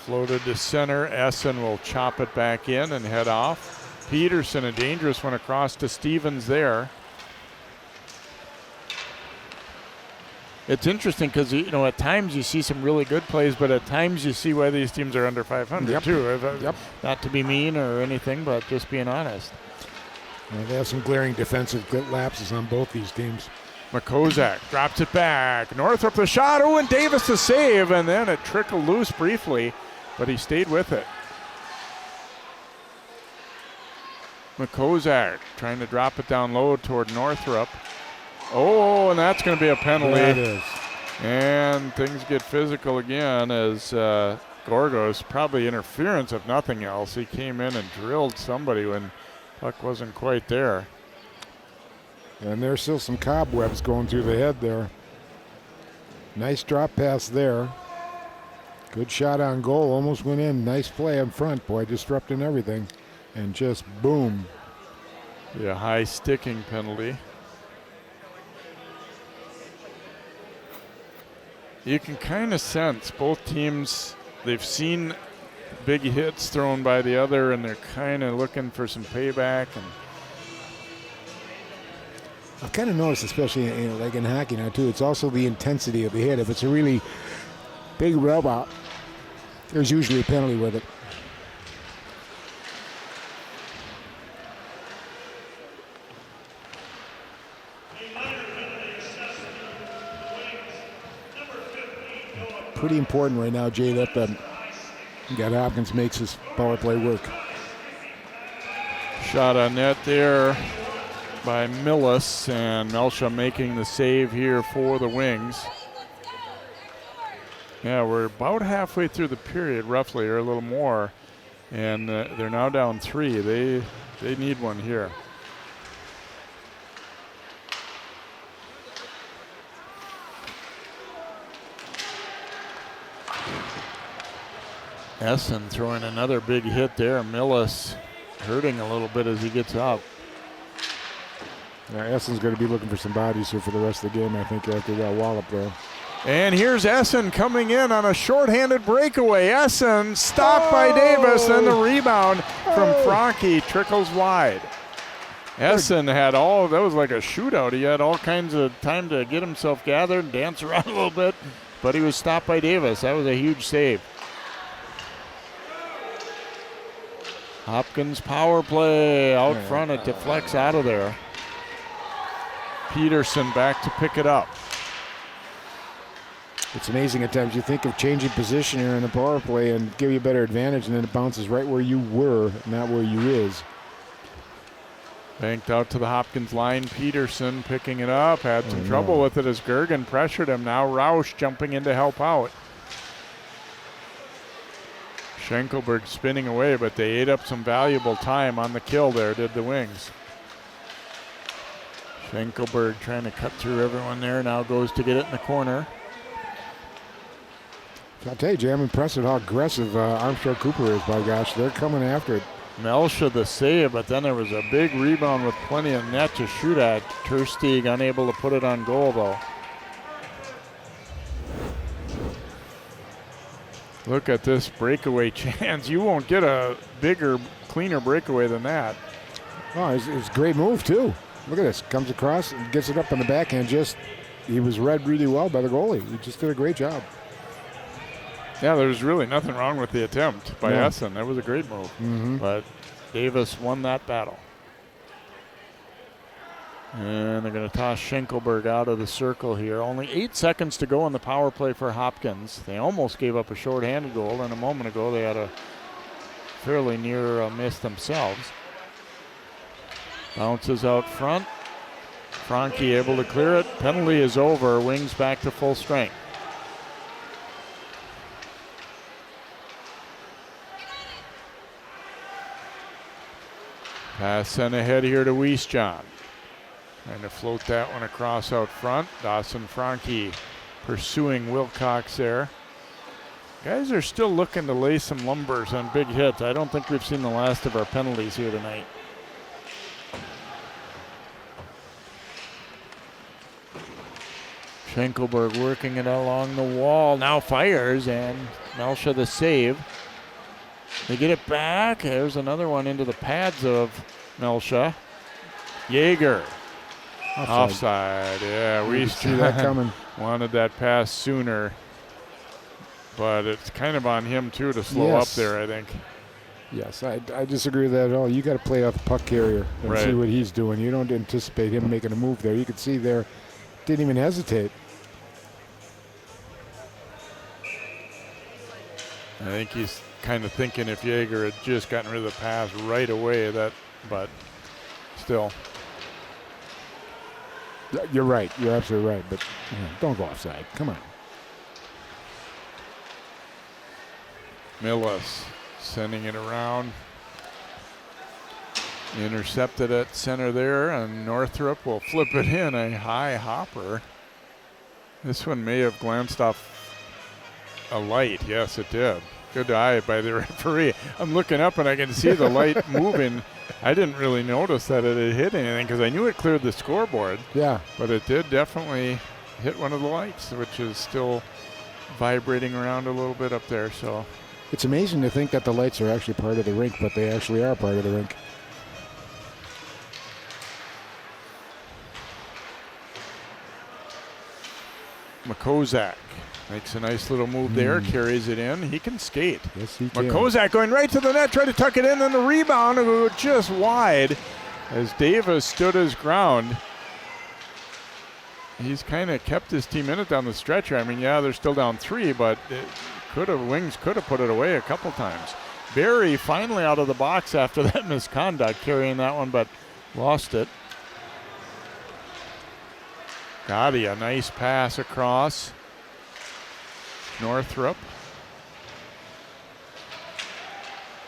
Floated to center. Essen will chop it back in and head off. Peterson, a dangerous one across to Stevens there. It's interesting because, you know, at times you see some really good plays, but at times you see why these teams are under 500 too. Yep. Not to be mean or anything, but just being honest. Well, they have some glaring defensive lapses on both these teams. McCozak drops it back. Northrop the shot. Oh, and Davis the save, and then it trickled loose briefly, but he stayed with it. McCozak trying to drop it down low toward Northrop. Oh, and that's going to be a penalty. That is. And things get physical again as Gorgos, probably interference if nothing else. He came in and drilled somebody when puck wasn't quite there. And there's still some cobwebs going through the head there. Nice drop pass there. Good shot on goal, almost went in. Nice play in front, boy, disrupting everything. And just boom. Yeah, high sticking penalty. You can kind of sense both teams, they've seen big hits thrown by the other, and they're kind of looking for some payback. And I've kind of noticed, especially like in hockey now too, it's also the intensity of the hit. If it's a really big rub out, there's usually a penalty with it. Pretty important right now, Jay, that Hopkins makes his power play work. Shot on net there by Millis, and Melsha making the save here for the Wings. Yeah, we're about halfway through the period, roughly, or a little more, and they're now down 3. They need one here. Essen throwing another big hit there. Millis hurting a little bit as he gets up. Yeah, Essen's going to be looking for some bodies here for the rest of the game, I think, after that wallop there. And here's Essen coming in on a shorthanded breakaway. Essen stopped by Davis, and the rebound from Franke trickles wide. Essen had that was like a shootout. He had all kinds of time to get himself gathered and dance around a little bit, but he was stopped by Davis. That was a huge save. Hopkins power play out front. It deflects out of there. Peterson back to pick it up. It's amazing at times. You think of changing position here in the power play and give you a better advantage, and then it bounces right where you were, not where you is. Banked out to the Hopkins line. Peterson picking it up. Had some trouble with it as Gergen pressured him. Now Rausch jumping in to help out. Schenkelberg spinning away, but they ate up some valuable time on the kill there, did the Wings. Schenkelberg trying to cut through everyone there. Now goes to get it in the corner. I'll tell you, Jay, I'm impressed at how aggressive Armstrong-Cooper is, by gosh. They're coming after it. Melsha the save, but then there was a big rebound with plenty of net to shoot at. Tersteeg unable to put it on goal, though. Look at this breakaway chance. You won't get a bigger, cleaner breakaway than that. Oh, it's a great move, too. Look at this. Comes across and gets it up on the backhand. He was read really well by the goalie. He just did a great job. Yeah, there's really nothing wrong with the attempt by Essen. That was a great move. But Davis won that battle. And they're going to toss Schenkelberg out of the circle here. Only 8 seconds to go on the power play for Hopkins. They almost gave up a shorthanded goal, and a moment ago they had a fairly near miss themselves. Bounces out front. Franke able to clear it. Penalty is over. Wings back to full strength. Pass sent ahead here to Wiesjohn. Trying to float that one across out front. Dawson Franke pursuing Wilcox there. Guys are still looking to lay some lumbers on big hits. I don't think we've seen the last of our penalties here tonight. Schenkelberg working it along the wall. Now fires, and Melsha the save. They get it back. There's another one into the pads of Melsha. Jaeger. Offside. Yeah, we see that coming. Wanted that pass sooner. But it's kind of on him, too, to slow up there, I think. Yes, I disagree with that at all. You got to play off the puck carrier and see what he's doing. You don't anticipate him making a move there. You could see there, didn't even hesitate. I think he's kind of thinking if Jaeger had just gotten rid of the pass right away, but still. You're right. You're absolutely right. But don't go offside. Come on. Millis sending it around. Intercepted at center there, and Northrup will flip it in. A high hopper. This one may have glanced off a light. Yes, it did. Good eye by the referee. I'm looking up and I can see the light moving. I didn't really notice that it had hit anything because I knew it cleared the scoreboard. Yeah. But it did definitely hit one of the lights, which is still vibrating around a little bit up there. So it's amazing to think that the lights are actually part of the rink, but they actually are part of the rink. McCozak makes a nice little move there, carries it in. He can skate. Yes, he can. McCozak going right to the net, tried to tuck it in, and the rebound just wide as Davis stood his ground. He's kind of kept his team in it down the stretch here. I mean, yeah, they're still down 3, but Wings could have put it away a couple times. Barry finally out of the box after that misconduct, carrying that one, but lost it. Gotti, a nice pass across. Northrup.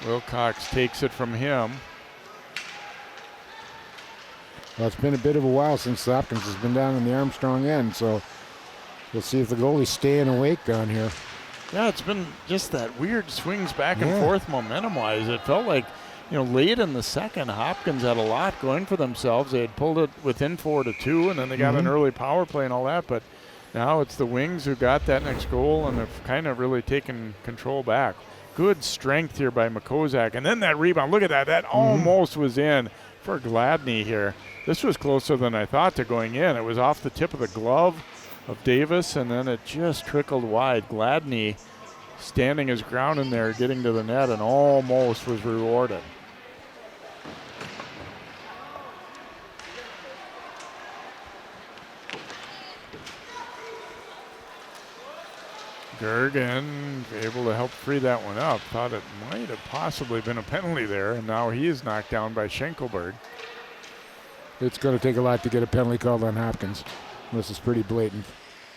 Wilcox takes it from him. Well, it's been a bit of a while since Hopkins has been down in the Armstrong end, so we'll see if the goalie's staying awake down here. Yeah, it's been just that weird swings back and forth momentum-wise. It felt like, late in the second, Hopkins had a lot going for themselves. They had pulled it within 4-2, and then they got an early power play and all that, but now it's the Wings who got that next goal, and they've kind of really taken control back. Good strength here by McCozak. And then that rebound. Look at that. That almost was in. for Gladney here. This was closer than I thought to going in. It was off the tip of the glove of Davis, and then it just trickled wide. Gladney standing his ground in there, getting to the net, and almost was rewarded. Gergen able to help free that one up. Thought it might have possibly been a penalty there, and now he is knocked down by Schenkelberg. It's going to take a lot to get a penalty called on Hopkins. This is pretty blatant.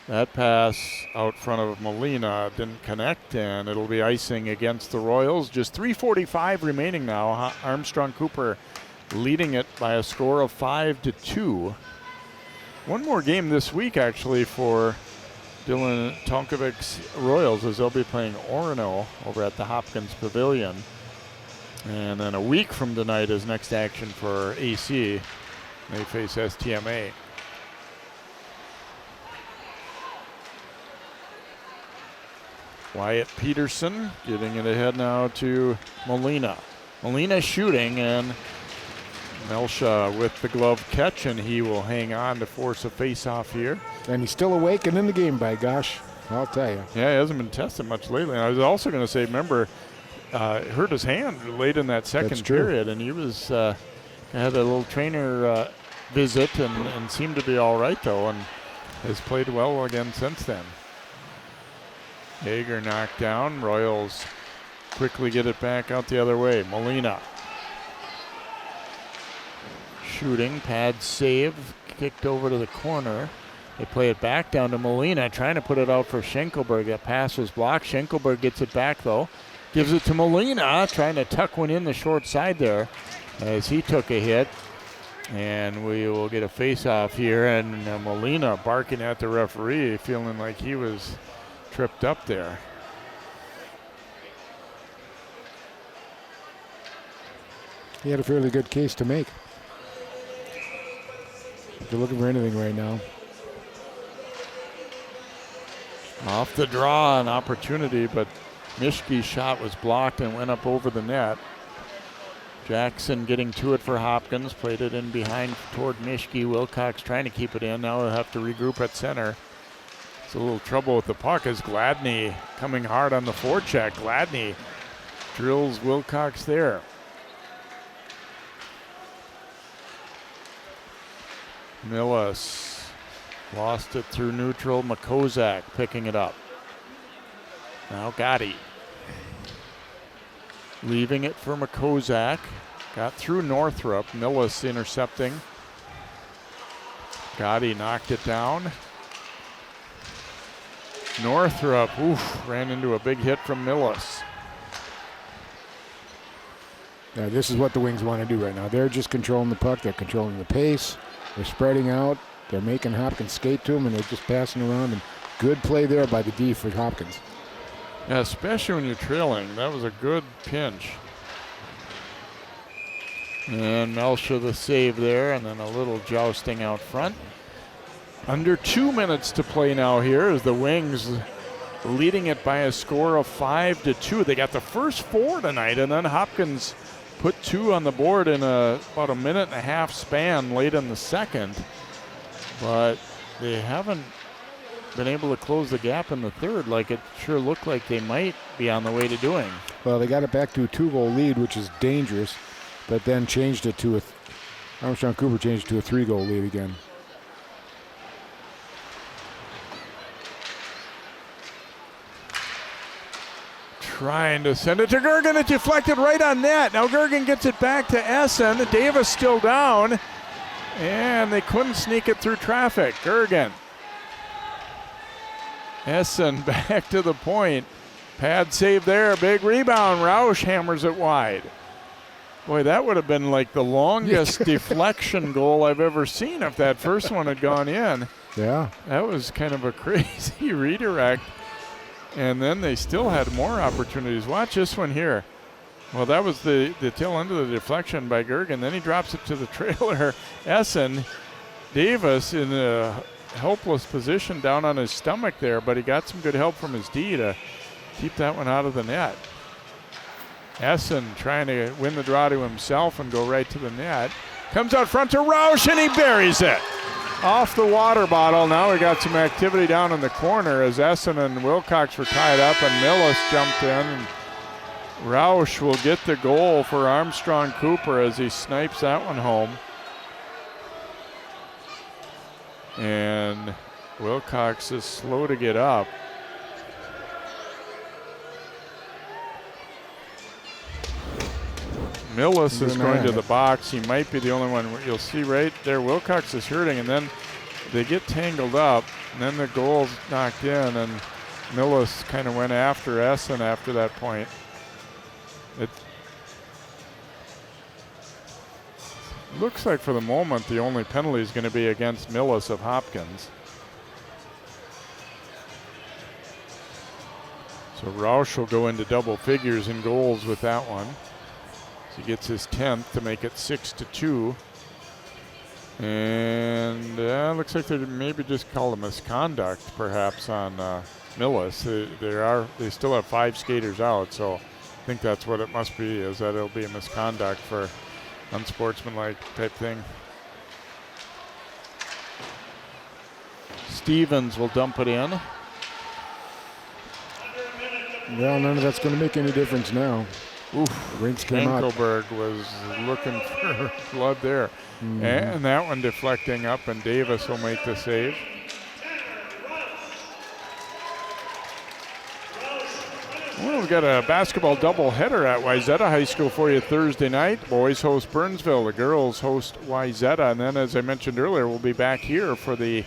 That pass out front of Molina didn't connect, and it'll be icing against the Royals. Just 3:45 remaining now. Armstrong-Cooper leading it by a score of 5-2. One more game this week, actually, for Dylan Tonkovic's Royals, as they'll be playing Orono over at the Hopkins Pavilion. And then a week from tonight is next action for AC. They face STMA. Wyatt Peterson getting it ahead now to Molina. Molina shooting, and Melsha with the glove catch, and he will hang on to force a face-off here. And he's still awake and in the game, by gosh. I'll tell you. Yeah, he hasn't been tested much lately. And I was also going to say, remember, hurt his hand late in that second period, and he was had a little trainer visit and seemed to be all right, though, and has played well again since then. Hager knocked down. Royals quickly get it back out the other way. Molina shooting, pad save, kicked over to the corner. They play it back down to Molina, trying to put it out for Schenkelberg. That pass was blocked. Schenkelberg gets it back, though. Gives it to Molina, trying to tuck one in the short side there as he took a hit. And we will get a face-off here, and Molina barking at the referee, feeling like he was tripped up there. He had a fairly good case to make. They're looking for anything right now. Off the draw, an opportunity, but Mischke's shot was blocked and went up over the net. Jackson getting to it for Hopkins, played it in behind toward Mischke. Wilcox trying to keep it in. Now he'll have to regroup at center. It's a little trouble with the puck as Gladney coming hard on the forecheck. Gladney drills Wilcox there. Millis lost it through neutral. Makozak picking it up. Now Gotti. Leaving it for Makozak. Got through Northrup. Millis intercepting. Gotti knocked it down. Northrup, ran into a big hit from Millis. Now, this is what the Wings want to do right now. They're just controlling the puck. They're controlling the pace. They're spreading out. They're making Hopkins skate to them, and they're just passing around. And good play there by the D for Hopkins. Yeah, especially when you're trailing. That was a good pinch. And Melsha the save there, and then a little jousting out front. Under 2 minutes to play now here as the Wings leading it by a score of 5-2. They got the first 4 tonight, and then Hopkins put 2 on the board in about a minute and a half span late in the second. But they haven't been able to close the gap in the third like it sure looked like they might be on the way to doing. Well, they got it back to a 2-goal lead, which is dangerous, but then changed it to Armstrong-Cooper changed it to a 3-goal lead again. Trying to send it to Gergen. It deflected right on net. Now Gergen gets it back to Essen. Davis still down. And they couldn't sneak it through traffic. Gergen. Essen back to the point. Pad save there. Big rebound. Roush hammers it wide. Boy, that would have been like the longest deflection goal I've ever seen if that first one had gone in. Yeah. That was kind of a crazy redirect. And then they still had more opportunities. Watch this one here. Well, that was the tail end of the deflection by Gergen. Then he drops it to the trailer. Essen, Davis in a helpless position down on his stomach there, but he got some good help from his D to keep that one out of the net. Essen trying to win the draw to himself and go right to the net. Comes out front to Roush, and he buries it. Off the water bottle. Now we got some activity down in the corner as Essen and Wilcox were tied up, and Millis jumped in. And Roush will get the goal for Armstrong-Cooper as he snipes that one home. And Wilcox is slow to get up. Millis is going to the box. He might be the only one. You'll see right there, Wilcox is hurting, and then they get tangled up, and then the goal's knocked in, and Millis kind of went after Essen after that point. It looks like for the moment the only penalty is going to be against Millis of Hopkins. So Roush will go into double figures in goals with that one. He gets his 10th to make it 6-2. And looks like they maybe just called a misconduct perhaps on Millis. They still have 5 skaters out, so I think that's what it must be, is that it'll be a misconduct for unsportsmanlike type thing. Stevens will dump it in. Well, none of that's going to make any difference now. Oof, Rinks came out. Schenkelberg was looking for blood there. Mm-hmm. And that one deflecting up, and Davis will make the save. Well, we've got a basketball doubleheader at Wayzata High School for you Thursday night. Boys host Burnsville, the girls host Wayzata, and then as I mentioned earlier, we'll be back here for the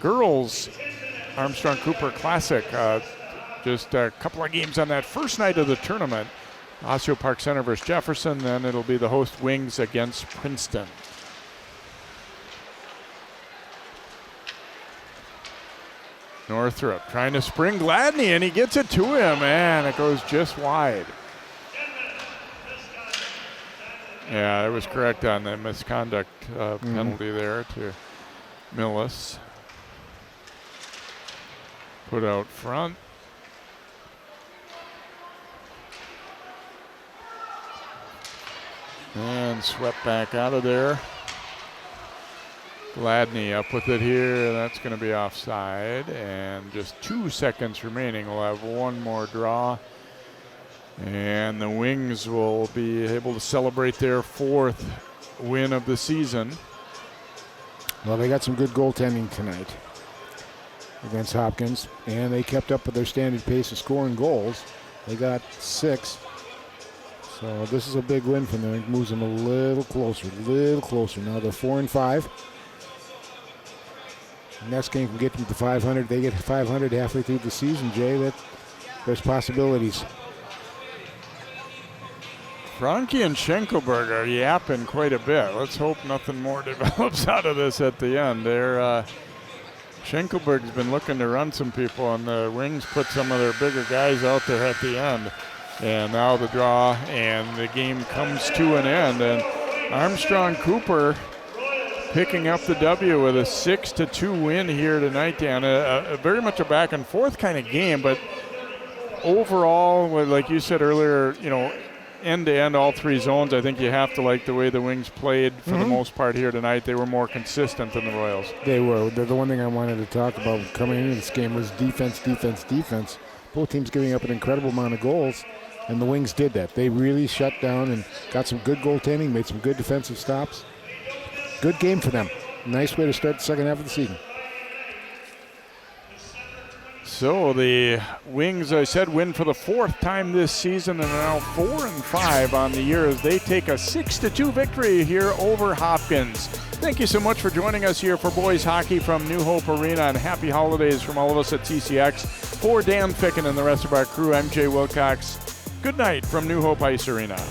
girls Armstrong-Cooper Classic. Just a couple of games on that first night of the tournament. Osseo Park Center versus Jefferson, then it'll be the host Wings against Princeton. Northrup trying to spring Gladney, and he gets it to him, and it goes just wide. Yeah, it was correct on the misconduct penalty there to Millis. Put out front. And swept back out of there. Gladney up with it here. That's going to be offside. And just 2 seconds remaining. We'll have one more draw. And the Wings will be able to celebrate their 4th win of the season. Well, they got some good goaltending tonight against Hopkins. And they kept up with their standard pace of scoring goals. They got 6. So this is a big win for them. It moves them a little closer. Now they're 4-5. Next game can get them to 500. They get 500 halfway through the season, Jay. There's possibilities. Franke and Schenkelberg are yapping quite a bit. Let's hope nothing more develops out of this at the end. Schenkelberg's been looking to run some people, and the Wings put some of their bigger guys out there at the end. And now the draw, and the game comes to an end. And Armstrong-Cooper picking up the W with a 6-2 win here tonight, Dan. Very much a back and forth kind of game, but overall, like you said earlier, end to end, all 3 zones, I think you have to like the way the Wings played for the most part here tonight. They were more consistent than the Royals. They were. The one thing I wanted to talk about coming into this game was defense. Both teams giving up an incredible amount of goals, and the Wings did that. They really shut down and got some good goaltending, made some good defensive stops. Good game for them. Nice way to start the second half of the season. So the Wings, I said, win for the 4th time this season, and are now 4-5 on the year as they take a 6-2 victory here over Hopkins. Thank you so much for joining us here for boys hockey from New Hope Arena, and happy holidays from all of us at CCX. For Dan Ficken and the rest of our crew, I'm Jay Wilcox. Good night from New Hope Ice Arena.